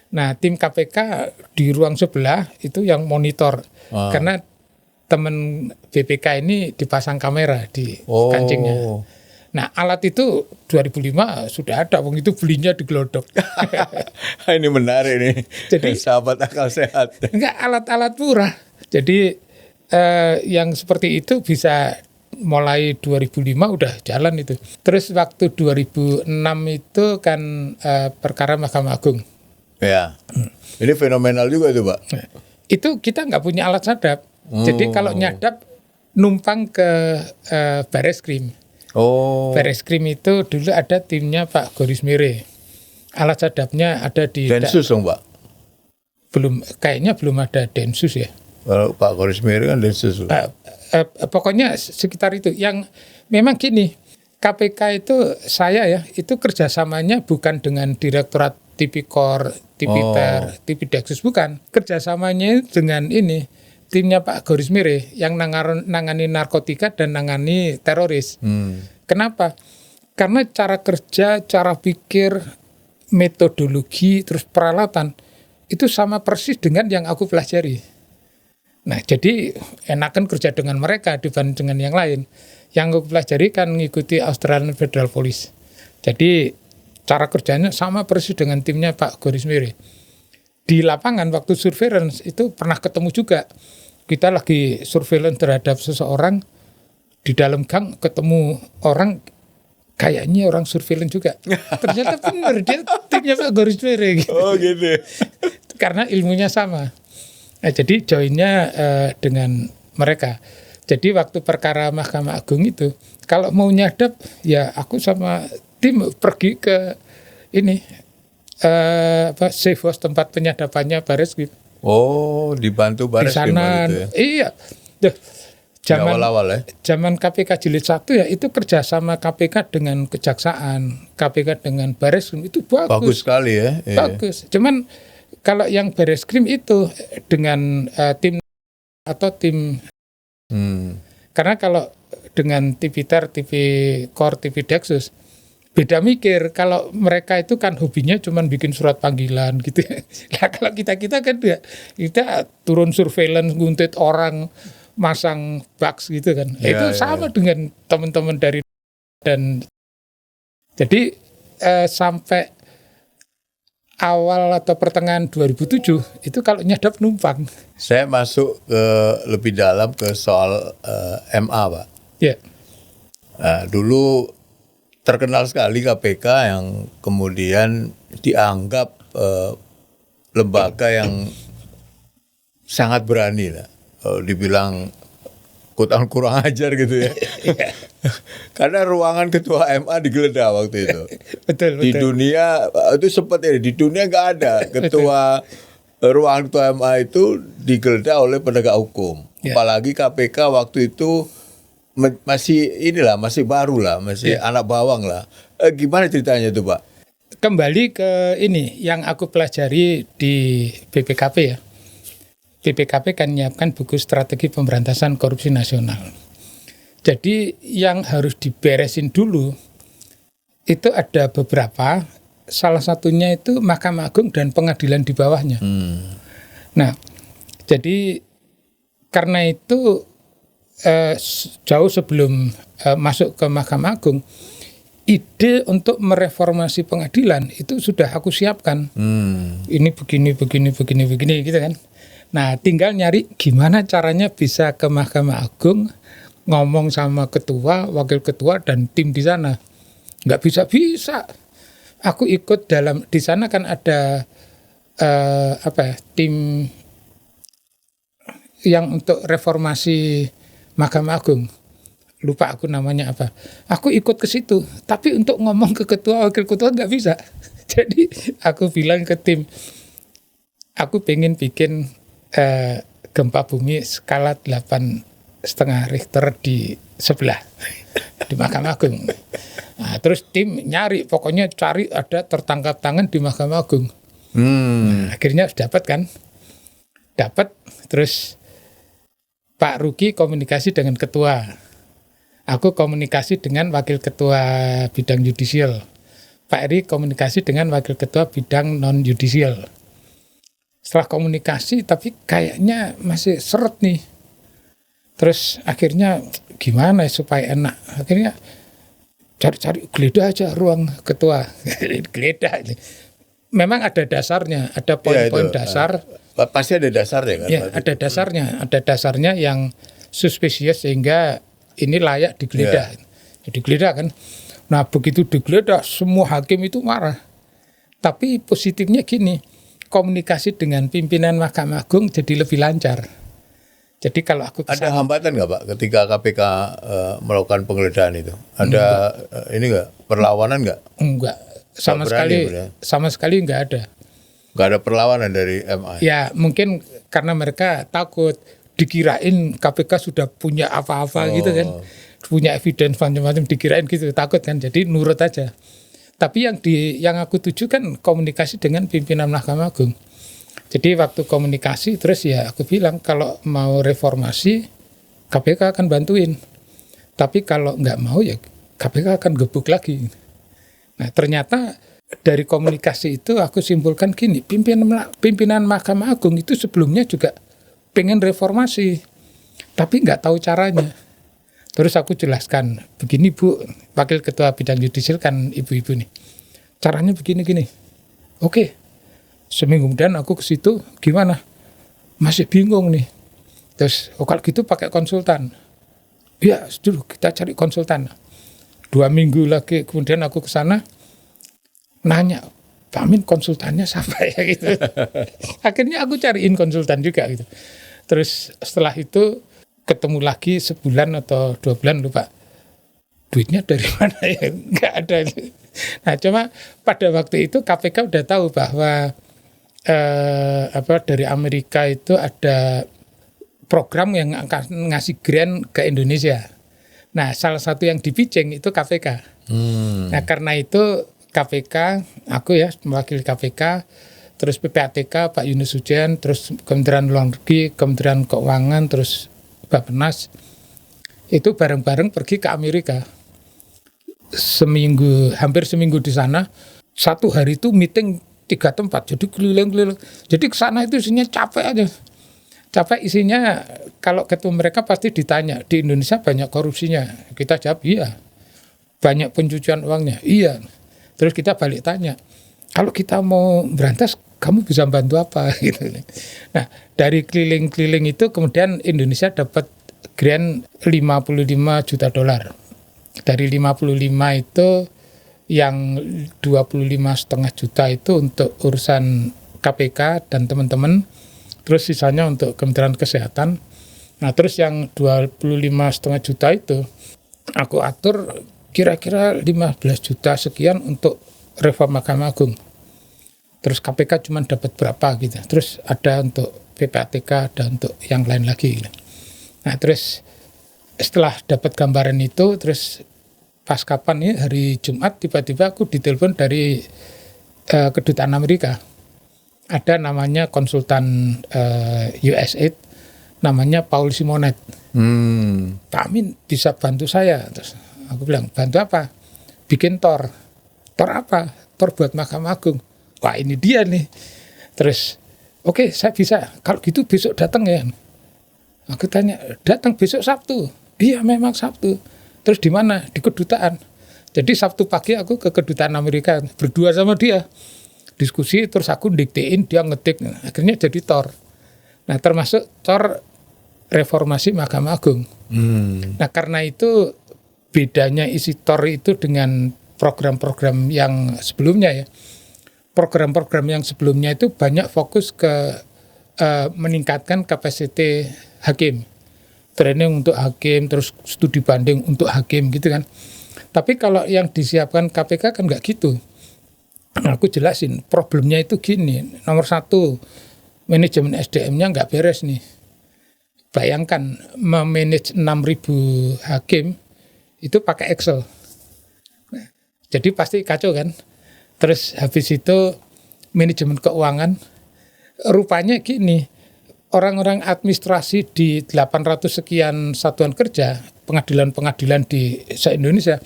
Nah, tim KPK di ruang sebelah itu yang monitor. Karena teman BPK ini dipasang kamera di kancingnya. Nah, alat itu 2005 sudah ada, wong itu belinya di Glodok. Ini menarik nih. Jadi sahabat akal sehat. Enggak, alat-alat murah. Jadi yang seperti itu bisa mulai 2005 udah jalan itu. Terus waktu 2006 itu kan perkara Mahkamah Agung. Ya. Ini fenomenal juga itu, Pak. Itu kita nggak punya alat sadap. Jadi kalau nyadap numpang ke Bareskrim. Bareskrim itu dulu ada timnya Pak Goris Mere. Alat sadapnya ada di Densus dong Pak? Kayaknya belum ada Densus ya. Kalau Pak Goris Mere kan Densus. Pokoknya sekitar itu. Yang memang gini, KPK itu saya ya, itu kerjasamanya bukan dengan Direktorat Tipikor, Tipiter, Tipidaksus, bukan. Kerjasamanya dengan ini, timnya Pak Goris Mere yang nangani narkotika dan nangani teroris. Kenapa? Karena cara kerja, cara pikir, metodologi, terus peralatan, itu sama persis dengan yang aku pelajari. Nah, jadi enakan kerja dengan mereka dibanding dengan yang lain. Yang aku pelajari kan ngikuti Australian Federal Police. Jadi cara kerjanya sama persis dengan timnya Pak Goris Mere. Di lapangan waktu surveillance itu pernah ketemu juga. Kita lagi surveillance terhadap seseorang, di dalam gang ketemu orang, kayaknya orang surveillance juga. Ternyata benar, dia timnya Pak Goris Mere gitu. Oh gitu. Karena ilmunya sama. Nah, jadi joinnya dengan mereka. Jadi waktu perkara Mahkamah Agung itu, kalau mau nyadap, ya aku sama tim pergi ke ini, safe house tempat penyadapannya Bareskrim. Dibantu Di Bareskrim sana, gitu ya? iya. Awal-awal ya? Zaman KPK Jilid 1 ya, itu kerjasama KPK dengan Kejaksaan, KPK dengan Bareskrim, itu bagus. Bagus sekali ya? Bagus. Cuman kalau yang Bareskrim itu dengan tim atau tim, karena kalau dengan Tipiter, Tipikor, Tipidaksus beda mikir. Kalau mereka itu kan hobinya cuman bikin surat panggilan gitu. Nah kalau kita kan kita turun surveillance, nguntit orang, masang bugs gitu kan. Itu sama dengan teman-teman dari, dan jadi sampai awal atau pertengahan 2007 itu kalau nyadap numpang. Saya masuk ke lebih dalam ke soal MA Pak. Ya. Nah, dulu terkenal sekali KPK yang kemudian dianggap lembaga yang sangat berani lah. Dibilang kurang ajar gitu ya. Karena ruangan ketua MA digeledah waktu itu. Betul. Di dunia itu sempat ya, di dunia nggak ada ketua ruangan ketua MA itu digeledah oleh penegak hukum. Apalagi KPK waktu itu masih baru lah, masih anak bawang lah. Gimana ceritanya tuh Pak? Kembali ke ini yang aku pelajari di BPKP ya. BPKP kan menyiapkan buku strategi pemberantasan korupsi nasional. Jadi yang harus diberesin dulu itu ada beberapa, salah satunya itu Mahkamah Agung dan pengadilan di bawahnya. Nah, jadi karena itu jauh sebelum masuk ke Mahkamah Agung, ide untuk mereformasi pengadilan itu sudah aku siapkan. Ini begini gitu kan. Nah, tinggal nyari gimana caranya bisa ke Mahkamah Agung, ngomong sama ketua, wakil ketua, dan tim di sana. Nggak bisa. Aku ikut di sana kan ada tim yang untuk reformasi Mahkamah Agung. Lupa aku namanya apa. Aku ikut ke situ, tapi untuk ngomong ke ketua, wakil ketua nggak bisa. Jadi aku bilang ke tim, aku pengen bikin gempa bumi skala 8,5 Richter di sebelah di Mahkamah Agung. Nah, terus tim nyari, pokoknya cari ada tertangkap tangan di Mahkamah Agung. Nah, akhirnya dapat. Terus Pak Ruki komunikasi dengan ketua, aku komunikasi dengan wakil ketua bidang yudisial, Pak Eri komunikasi dengan wakil ketua bidang non yudisial. Setelah komunikasi, tapi kayaknya masih seret nih. Terus akhirnya gimana supaya enak? Akhirnya cari geledah aja ruang ketua. Geledah. Memang ada dasarnya, ada poin-poin dasar. Pasti ada dasarnya kan? Ya, ada dasarnya. Ada dasarnya yang suspicious sehingga ini layak digeledah. Digeledah kan. Nah begitu digeledah, semua hakim itu marah. Tapi positifnya gini, komunikasi dengan pimpinan Mahkamah Agung jadi lebih lancar. Jadi kalau aku ada hambatan nggak Pak ketika KPK melakukan penggeledahan itu? Ada ini nggak perlawanan nggak? Enggak, sama sekali nggak ada. Nggak ada perlawanan dari MA? Ya mungkin karena mereka takut dikirain KPK sudah punya apa-apa gitu kan, punya evidence macam-macam, dikirain gitu, takut kan, jadi nurut aja. Tapi yang aku tuju kan komunikasi dengan pimpinan Mahkamah Agung. Jadi waktu komunikasi terus ya aku bilang kalau mau reformasi KPK akan bantuin. Tapi kalau nggak mau ya KPK akan gebuk lagi. Nah ternyata dari komunikasi itu aku simpulkan gini, pimpinan Mahkamah Agung itu sebelumnya juga pengen reformasi, tapi nggak tahu caranya. Terus aku jelaskan, begini Bu, Wakil Ketua Bidang Yudisial kan ibu-ibu nih, caranya begini-gini. Oke. Seminggu kemudian aku ke situ, gimana? Masih bingung nih. Terus, kalau gitu pakai konsultan. Ya, dulu kita cari konsultan. 2 minggu lagi kemudian aku ke sana, nanya, Pak Amin konsultannya siapa ya gitu. Akhirnya aku cariin konsultan juga gitu. Terus setelah itu ketemu lagi sebulan atau 2 bulan lupa. Duitnya dari mana ya? Nggak ada. Nah, cuma pada waktu itu KPK udah tahu bahwa dari Amerika itu ada program yang akan ngasih grant ke Indonesia. Nah, salah satu yang dipicing itu KPK. Nah, karena itu KPK, aku ya mewakili KPK, terus PPATK Pak Yunus Hujan, terus Kementerian Luar Negeri, Kementerian Keuangan, terus Bappenas, itu bareng-bareng pergi ke Amerika. Hampir seminggu di sana, 1 hari itu meeting 3 tempat, jadi keliling-keliling. Jadi ke sana itu isinya capek aja. Capek isinya, kalau ketemu mereka pasti ditanya, di Indonesia banyak korupsinya. Kita jawab, iya. Banyak pencucian uangnya, iya. Terus kita balik tanya, kalau kita mau berantas, kamu bisa bantu apa? Gitu. Nah, dari keliling-keliling itu kemudian Indonesia dapat grant $55 juta. Dari 55 itu yang 25,5 juta itu untuk urusan KPK dan teman-teman, terus sisanya untuk Kementerian Kesehatan. Nah terus yang 25,5 juta itu aku atur kira-kira 15 juta sekian untuk reform Mahkamah Agung. Terus KPK cuma dapat berapa gitu. Terus ada untuk PPATK, ada untuk yang lain lagi gitu. Nah terus setelah dapat gambaran itu, terus pas kapan nih hari Jumat tiba-tiba aku ditelepon dari kedutaan Amerika. Ada namanya konsultan USAID, namanya Paul Simonet. Pak Amin bisa bantu saya. Terus aku bilang, bantu apa? Bikin tor. Tor apa? Tor buat Mahkamah Agung. Wah ini dia nih. Terus oke, saya bisa. Kalau gitu besok datang ya. Aku tanya, datang besok Sabtu? Iya memang Sabtu. Terus di mana? Di kedutaan. Jadi Sabtu pagi aku ke kedutaan Amerika, berdua sama dia. Diskusi, terus aku diktein, dia ngetik. Akhirnya jadi tor. Nah termasuk tor reformasi Mahkamah Agung. Nah karena itu bedanya isi tor itu dengan program-program yang sebelumnya ya. Program-program yang sebelumnya itu banyak fokus ke meningkatkan kapasiti hakim. Training untuk hakim, terus studi banding untuk hakim gitu kan. Tapi kalau yang disiapkan KPK kan nggak gitu. Aku jelasin, problemnya itu gini. Nomor 1, manajemen SDM-nya nggak beres nih. Bayangkan, memanage 6.000 hakim, itu pakai Excel. Jadi pasti kacau kan. Terus habis itu, manajemen keuangan, rupanya gini, orang-orang administrasi di 800 sekian satuan kerja, pengadilan-pengadilan di se-Indonesia,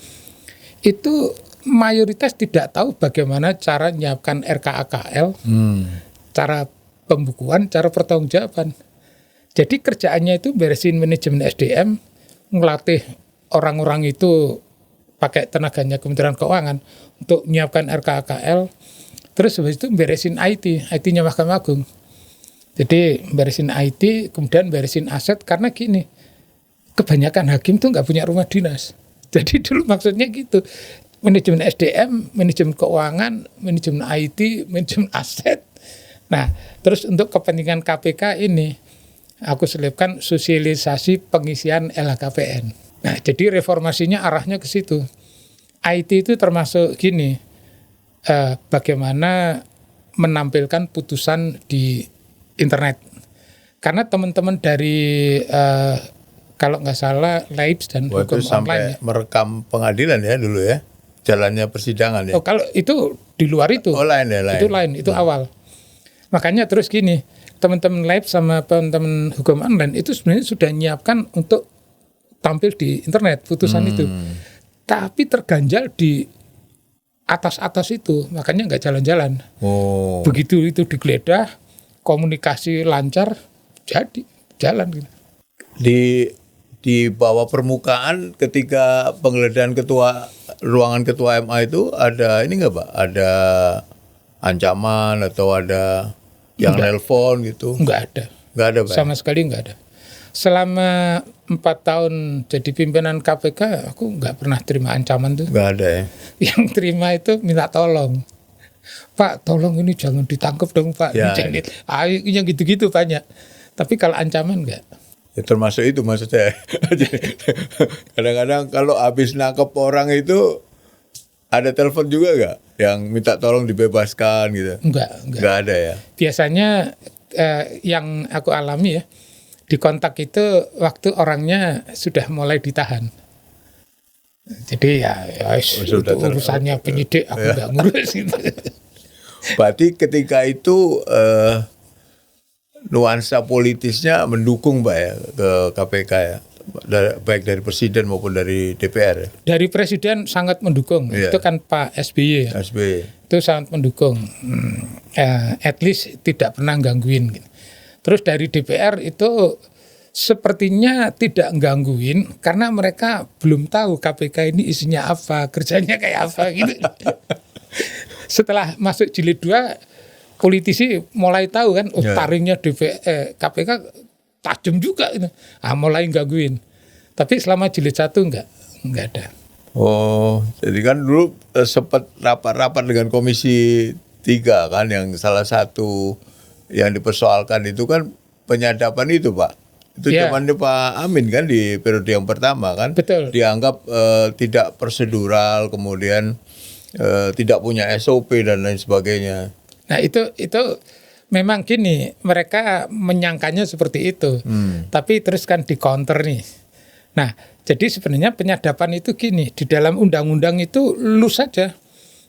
itu mayoritas tidak tahu bagaimana cara menyiapkan RKAKL, cara pembukuan, cara pertanggungjawaban. Jadi kerjaannya itu beresin manajemen SDM, ngelatih orang-orang itu pakai tenaganya Kementerian Keuangan untuk menyiapkan RKAKL, terus habis itu beresin IT-nya Mahkamah Agung. Jadi beresin IT, kemudian beresin aset, karena gini, kebanyakan hakim tuh nggak punya rumah dinas. Jadi dulu maksudnya gitu, manajemen SDM, manajemen keuangan, manajemen IT, manajemen aset, Nah, terus untuk kepentingan KPK ini, aku selipkan sosialisasi pengisian LHKPN. Nah, jadi reformasinya arahnya ke situ. IT itu termasuk gini, bagaimana menampilkan putusan di internet. Karena teman-teman dari kalau nggak salah LAIPS dan Waktu hukum sampai online ya. merekam pengadilan ya dulu ya, jalannya persidangan ya. Oh, kalau itu di luar itu. Oh, lain ya, lain. Itu lain, itu awal. Makanya terus gini, teman-teman live sama teman-teman hukum online itu sebenarnya sudah menyiapkan untuk tampil di internet putusan itu. Tapi terganjal di atas-atas itu, makanya nggak jalan-jalan. Oh. Begitu itu digeledah, komunikasi lancar, jadi jalan gitu. Di bawah permukaan ketika penggeledahan ruangan ketua MA itu ada ini nggak Pak? Ada ancaman atau ada yang nelpon gitu? Nggak ada. Nggak ada Pak? Sama sekali nggak ada. Selama 4 tahun jadi pimpinan KPK, aku nggak pernah terima ancaman tuh. Nggak ada ya? Yang terima itu minta tolong. Pak, tolong ini jangan ditangkap dong Pak. Ya, yang gitu-gitu banyak. Tapi kalau ancaman nggak. Ya, termasuk itu maksud saya. Kadang-kadang kalau habis nangkep orang itu ada telepon juga nggak yang minta tolong dibebaskan gitu? Nggak ada ya. Biasanya yang aku alami ya, di kontak itu waktu orangnya sudah mulai ditahan. Jadi ya urusannya penyidik, aku nggak ngurus gitu. Berarti ketika itu nuansa politisnya mendukung Pak ya ke KPK ya, baik dari presiden maupun dari DPR ya? Dari presiden sangat mendukung, itu kan Pak SBY ya. SBY. Itu sangat mendukung, at least tidak pernah gangguin. Terus dari DPR itu sepertinya tidak gangguin karena mereka belum tahu KPK ini isinya apa, kerjanya kayak apa gitu. Setelah masuk jilid 2, politisi mulai tahu kan, taringnya KPK tajam juga itu. Mulai gangguin. Tapi selama jilid 1 enggak ada. Oh, jadi kan dulu sempat rapat-rapat dengan Komisi 3 kan, yang salah satu yang dipersoalkan itu kan penyadapan itu Pak. Itu zamannya Pak Amin kan di periode yang pertama kan. Betul. Dianggap tidak prosedural, kemudian tidak punya SOP dan lain sebagainya. Nah itu memang gini, mereka menyangkanya seperti itu. Tapi terus kan di counter nih. Nah, jadi sebenarnya penyadapan itu gini, di dalam undang-undang itu lulus saja.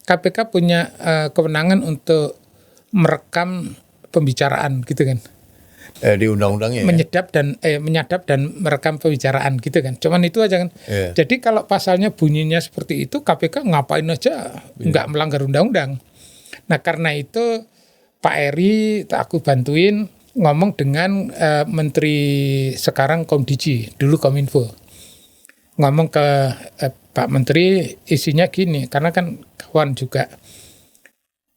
KPK punya kewenangan untuk merekam pembicaraan gitu kan. Di undang-undangnya menyadap dan merekam pembicaraan gitu kan. Cuman itu aja kan. Jadi kalau pasalnya bunyinya seperti itu, KPK ngapain aja nggak melanggar undang-undang. Nah karena itu Pak Eri aku bantuin ngomong dengan Menteri sekarang Komdiji, dulu Kominfo. Ngomong ke Pak Menteri isinya gini, karena kan kawan juga.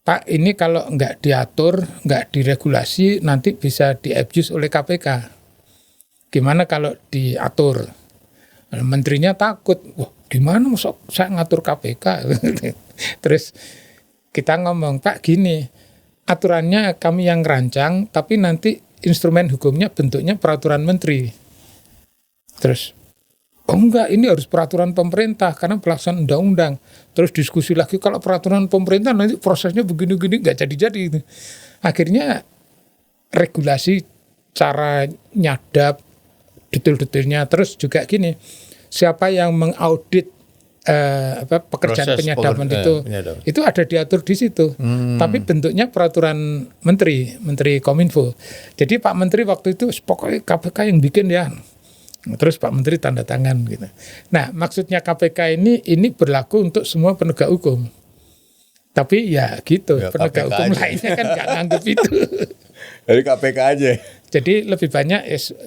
Pak, ini kalau nggak diatur, nggak diregulasi, nanti bisa di-abuse oleh KPK. Gimana kalau diatur? Menterinya takut, wah gimana saya ngatur KPK? Terus kita ngomong, Pak gini, aturannya kami yang rancang, tapi nanti instrumen hukumnya bentuknya peraturan menteri. Terus, oh enggak, ini harus peraturan pemerintah karena pelaksanaan undang-undang. Terus diskusi lagi, kalau peraturan pemerintah nanti prosesnya begini-gini, nggak jadi-jadi. Akhirnya regulasi cara nyadap detail-detailnya. Terus juga gini, siapa yang mengaudit pekerjaan proses penyadapan itu ada diatur di situ. Tapi bentuknya peraturan menteri Kominfo. Jadi Pak Menteri waktu itu pokoknya KPK yang bikin ya. Terus Pak Menteri tanda tangan gitu. Nah, maksudnya KPK ini berlaku untuk semua penegak hukum. Tapi ya gitu, ya, penegak KPK hukum aja. Lainnya kan nggak nganggep itu. Jadi KPK aja. Jadi lebih banyak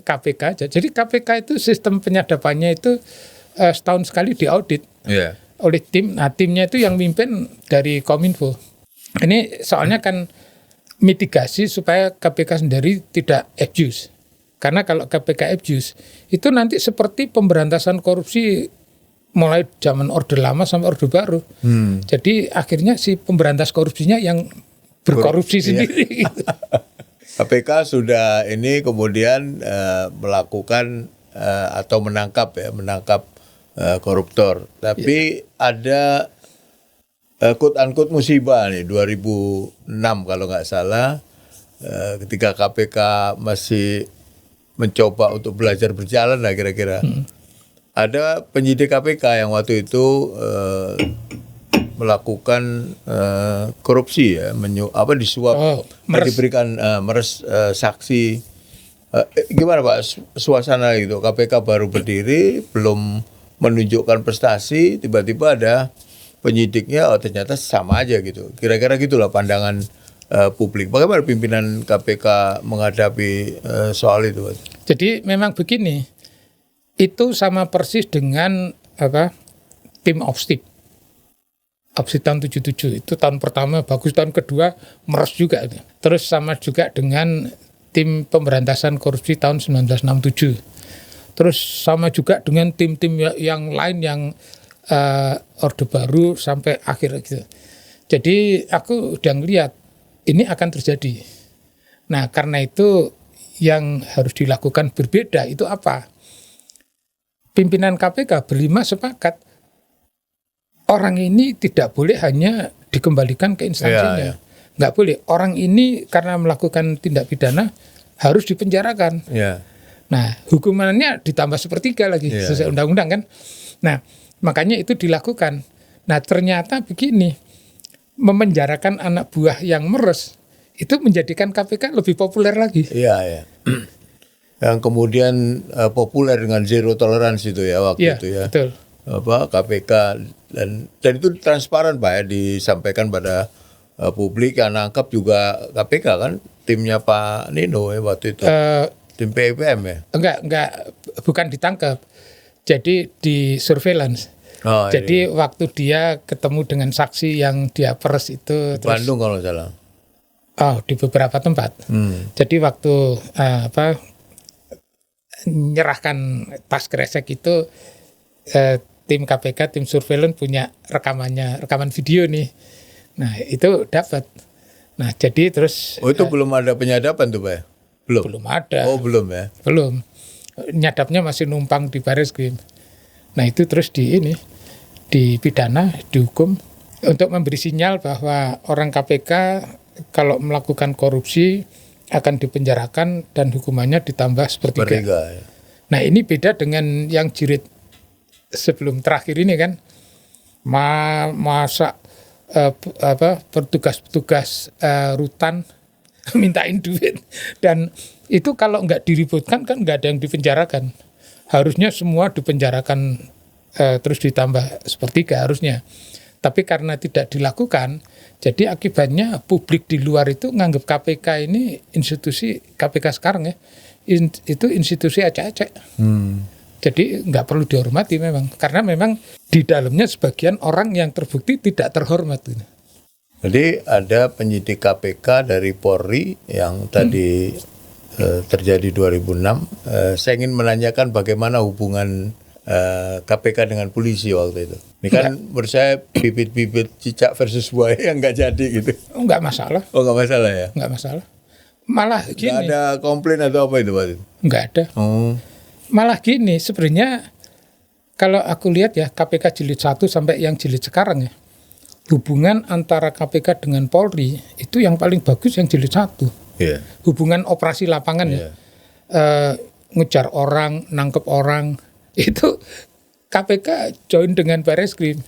KPK aja. Jadi KPK itu sistem penyadapannya itu setahun sekali diaudit oleh tim. Nah timnya itu yang mimpin dari Kominfo. Ini soalnya kan mitigasi supaya KPK sendiri tidak abuse. Karena kalau KPK abuse itu nanti seperti pemberantasan korupsi mulai zaman Orde Lama sampai Orde Baru. Jadi akhirnya si pemberantas korupsinya yang berkorupsi sendiri. Gitu. KPK sudah ini kemudian melakukan atau menangkap koruptor. Tapi ada quote unquote musibah nih 2006 kalau nggak salah, ketika KPK masih mencoba untuk belajar berjalan lah kira-kira. Ada penyidik KPK yang waktu itu melakukan korupsi ya, disuap, diberikan meres saksi. Gimana Pak suasana gitu? KPK baru berdiri, belum menunjukkan prestasi, tiba-tiba ada penyidiknya, ternyata sama aja gitu. Kira-kira gitulah pandangan publik. Bagaimana pimpinan KPK menghadapi soal itu, Pak? Jadi memang begini, itu sama persis dengan tim Opsip. Opsip tahun 77 itu tahun pertama bagus, tahun kedua meres juga. Terus sama juga dengan tim pemberantasan korupsi tahun 1967. Terus sama juga dengan tim-tim yang lain yang Orde Baru sampai akhir gitu. Jadi aku udah ngeliat ini akan terjadi. Nah karena itu yang harus dilakukan berbeda itu apa? Pimpinan KPK berlima sepakat orang ini tidak boleh hanya dikembalikan ke instansinya. Nggak boleh. Orang ini karena melakukan tindak pidana harus dipenjarakan. Nah, hukumannya ditambah sepertiga lagi sesuai undang-undang kan. Nah, makanya itu dilakukan. Nah, ternyata begini, memenjarakan anak buah yang meres itu menjadikan KPK lebih populer lagi. Yang kemudian populer dengan zero tolerance itu ya waktu itu ya. Betul. KPK dan itu transparan Pak ya, disampaikan pada publik. Yang nangkap juga KPK kan, timnya Pak Nino ya waktu itu, tim PIPM ya. Enggak, bukan ditangkap, jadi di surveillance. Jadi waktu dia ketemu dengan saksi yang dia peres itu di Bandung kalau salah. Di beberapa tempat. Jadi waktu menyerahkan tas kresek itu, tim KPK, tim surveillance punya rekaman video nih. Nah itu dapat. Nah jadi terus. Itu belum ada penyadapan tuh Pak ya? Belum ada. Belum ya? Belum. Nyadapnya masih numpang di Barreskrim. Nah itu terus dipidana, dihukum untuk memberi sinyal bahwa orang KPK kalau melakukan korupsi akan dipenjarakan dan hukumannya ditambah sepertiga. Ya. Nah ini beda dengan yang jilid sebelum terakhir ini kan, masa petugas rutan mintain duit, dan itu kalau nggak diributkan kan nggak ada yang dipenjarakan. Harusnya semua dipenjarakan terus ditambah sepertiga harusnya. Tapi karena tidak dilakukan, jadi akibatnya publik di luar itu nganggap KPK ini institusi, KPK sekarang ya, itu institusi acak-acak. Jadi nggak perlu dihormati memang, karena memang di dalamnya sebagian orang yang terbukti tidak terhormat. Jadi ada penyidik KPK dari Polri yang tadi terjadi 2006. Saya ingin menanyakan bagaimana hubungan KPK dengan polisi waktu itu. Ini kan menurut saya bibit-bibit cicak versus buaya yang nggak jadi gitu. Nggak masalah. Nggak masalah ya? Nggak masalah. Malah gini. Nggak ada komplain atau apa itu Pak? Nggak ada. Malah gini, sebenarnya kalau aku lihat ya, KPK jilid 1 sampai yang jilid sekarang ya, hubungan antara KPK dengan Polri itu yang paling bagus yang jilid 1. Hubungan operasi lapangan ya, ngejar orang, nangkep orang, itu KPK join dengan Barreskrim.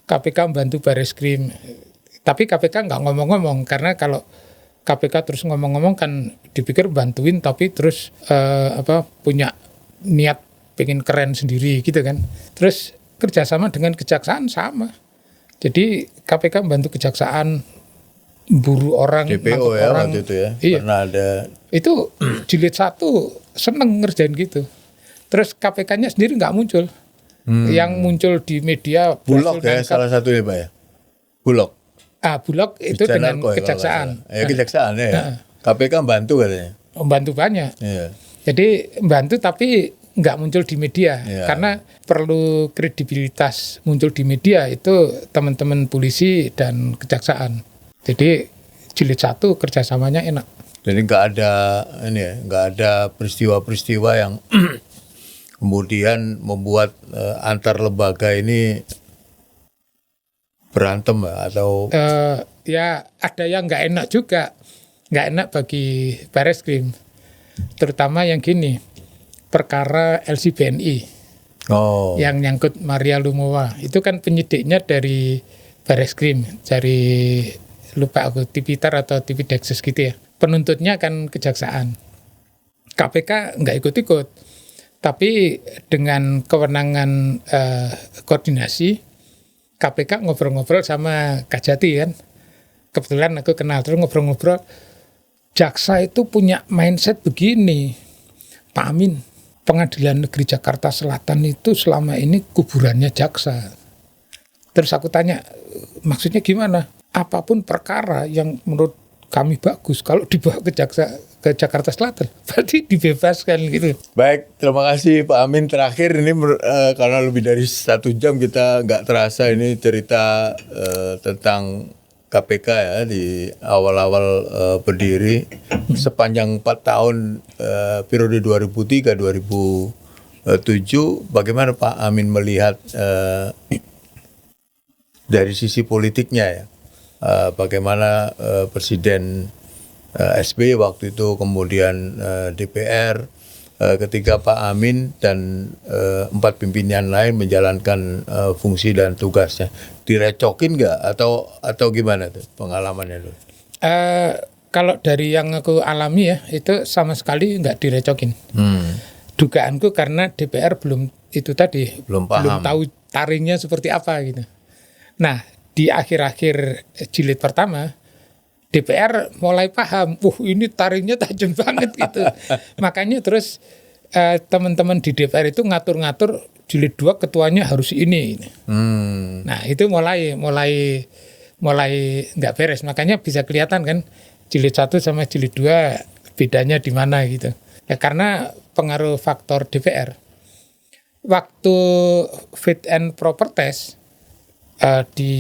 KPK membantu Barreskrim. Tapi KPK nggak ngomong-ngomong, karena kalau KPK terus ngomong-ngomong kan dipikir bantuin, tapi terus punya niat pengen keren sendiri gitu kan. Terus kerjasama dengan kejaksaan sama. Jadi KPK membantu kejaksaan, buru orang, DPO ya orang. Waktu itu ya. Iya. Pernah ada. Itu jilid 1 seneng ngerjain gitu. Terus KPK-nya sendiri nggak muncul. Yang muncul di media. Bulog ya salah satunya Pak ya. Bulog. Bulog itu dengan kejaksaan. Kejaksaan ya. KPK membantu katanya. Membantu banyak. Iya. Jadi membantu tapi nggak muncul di media, karena perlu kredibilitas muncul di media itu teman-teman polisi dan kejaksaan. Jadi jilid 1 kerjasamanya enak. Jadi nggak ada peristiwa-peristiwa yang kemudian membuat antar lembaga ini berantem atau ya ada yang nggak enak juga, nggak enak bagi Barreskrim, terutama yang gini, perkara LCBNI yang nyangkut Maria Lumowa itu kan penyidiknya dari Barreskrim, dari lupa aku Tipiter atau Tipideksus gitu ya, penuntutnya kan kejaksaan, KPK nggak ikut-ikut, tapi dengan kewenangan koordinasi KPK ngobrol-ngobrol sama Kajati kan. Kebetulan aku kenal, terus ngobrol-ngobrol. Jaksa itu punya mindset begini, Pak Amin, Pengadilan Negeri Jakarta Selatan itu selama ini kuburannya jaksa. Terus aku tanya, maksudnya gimana? Apapun perkara yang menurut kami bagus, kalau dibawa ke Jakarta Selatan, berarti dibebaskan gitu. Baik, terima kasih Pak Amin. Terakhir ini karena lebih dari 1 jam kita nggak terasa ini cerita tentang KPK ya di awal-awal berdiri sepanjang 4 tahun periode 2003-2007. Bagaimana Pak Amin melihat dari sisi politiknya ya? Bagaimana Presiden SBY waktu itu, kemudian DPR ketika Pak Amin dan 4 pimpinan lain menjalankan fungsi dan tugasnya, direcokin nggak atau gimana tuh pengalamannya tuh? Kalau dari yang aku alami ya itu sama sekali nggak direcokin. Dugaanku karena DPR belum belum tahu taringnya seperti apa gitu. Nah di akhir-akhir jilid pertama DPR mulai paham, ini taringnya tajam banget gitu. Makanya terus teman-teman di DPR itu ngatur-ngatur jilid 2 ketuanya harus ini. Nah itu mulai nggak beres. Makanya bisa kelihatan kan jilid 1 sama jilid 2 bedanya di mana gitu. Ya karena pengaruh faktor DPR. Waktu fit and proper test di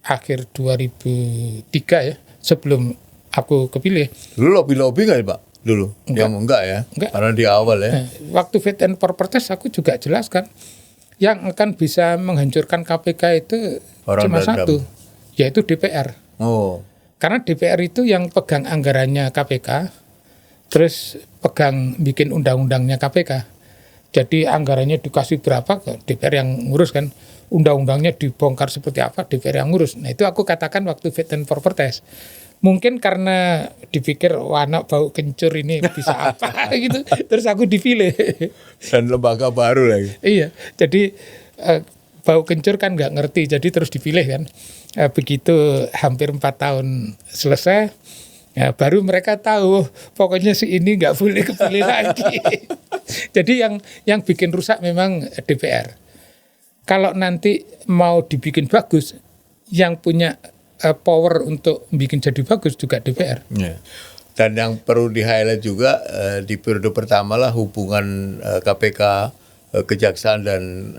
akhir 2003 ya, sebelum aku kepilih. Dulu lobby-lobby nggak ya Pak? Dulu? Enggak ya? Enggak. Karena di awal ya. Waktu fit and proper test aku juga jelaskan, yang akan bisa menghancurkan KPK itu cuma satu, yaitu DPR. Karena DPR itu yang pegang anggarannya KPK, terus pegang bikin undang-undangnya KPK. Jadi anggarannya dikasih berapa, DPR yang ngurus kan. Undang-undangnya dibongkar seperti apa, DPR yang ngurus. Nah itu aku katakan waktu fit and proper test. Mungkin karena dipikir anak bau kencur ini bisa apa gitu, terus aku dipilih. Dan lembaga baru lagi. Iya, jadi bau kencur kan nggak ngerti, jadi terus dipilih kan. Begitu hampir 4 tahun selesai, ya baru mereka tahu pokoknya si ini nggak boleh kepilih lagi. Jadi yang bikin rusak memang DPR. Kalau nanti mau dibikin bagus, yang punya power untuk bikin jadi bagus juga DPR. Dan yang perlu di-highlight juga di periode pertama lah hubungan KPK, Kejaksaan dan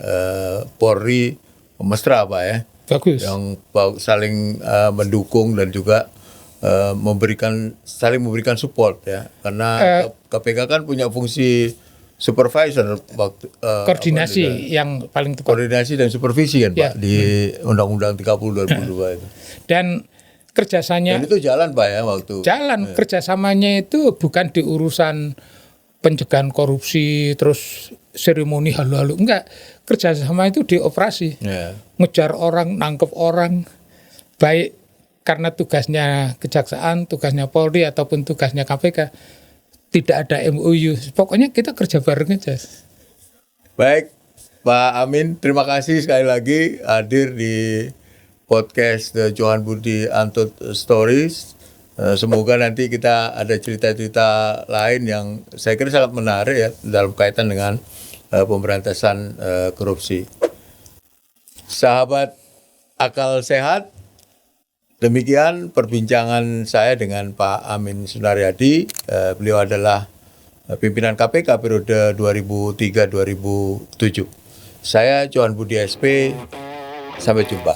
Polri mesra Pak ya. Bagus. Yang saling mendukung dan juga saling memberikan support ya. Karena KPK kan punya fungsi supervisor waktu koordinasi yang paling tepat. Koordinasi dan supervisi kan Pak di Undang-Undang 30 2002 itu. Dan kerjasamanya dan itu jalan Pak ya waktu. Jalan kerjasamanya itu bukan di urusan pencegahan korupsi terus seremoni halu-halu, enggak. Kerjasama itu di operasi. Ngejar orang, nangkep orang, baik karena tugasnya Kejaksaan, tugasnya Polri ataupun tugasnya KPK. Tidak ada MOU, pokoknya kita kerja bareng aja. Baik, Pak Amin, terima kasih sekali lagi hadir di podcast The Johan Budi Untold Stories. Semoga nanti kita ada cerita-cerita lain yang saya kira sangat menarik ya dalam kaitan dengan pemberantasan korupsi. Sahabat akal sehat, demikian perbincangan saya dengan Pak Amin Sunaryadi. Beliau adalah pimpinan KPK periode 2003-2007. Saya Johan Budi SP, sampai jumpa.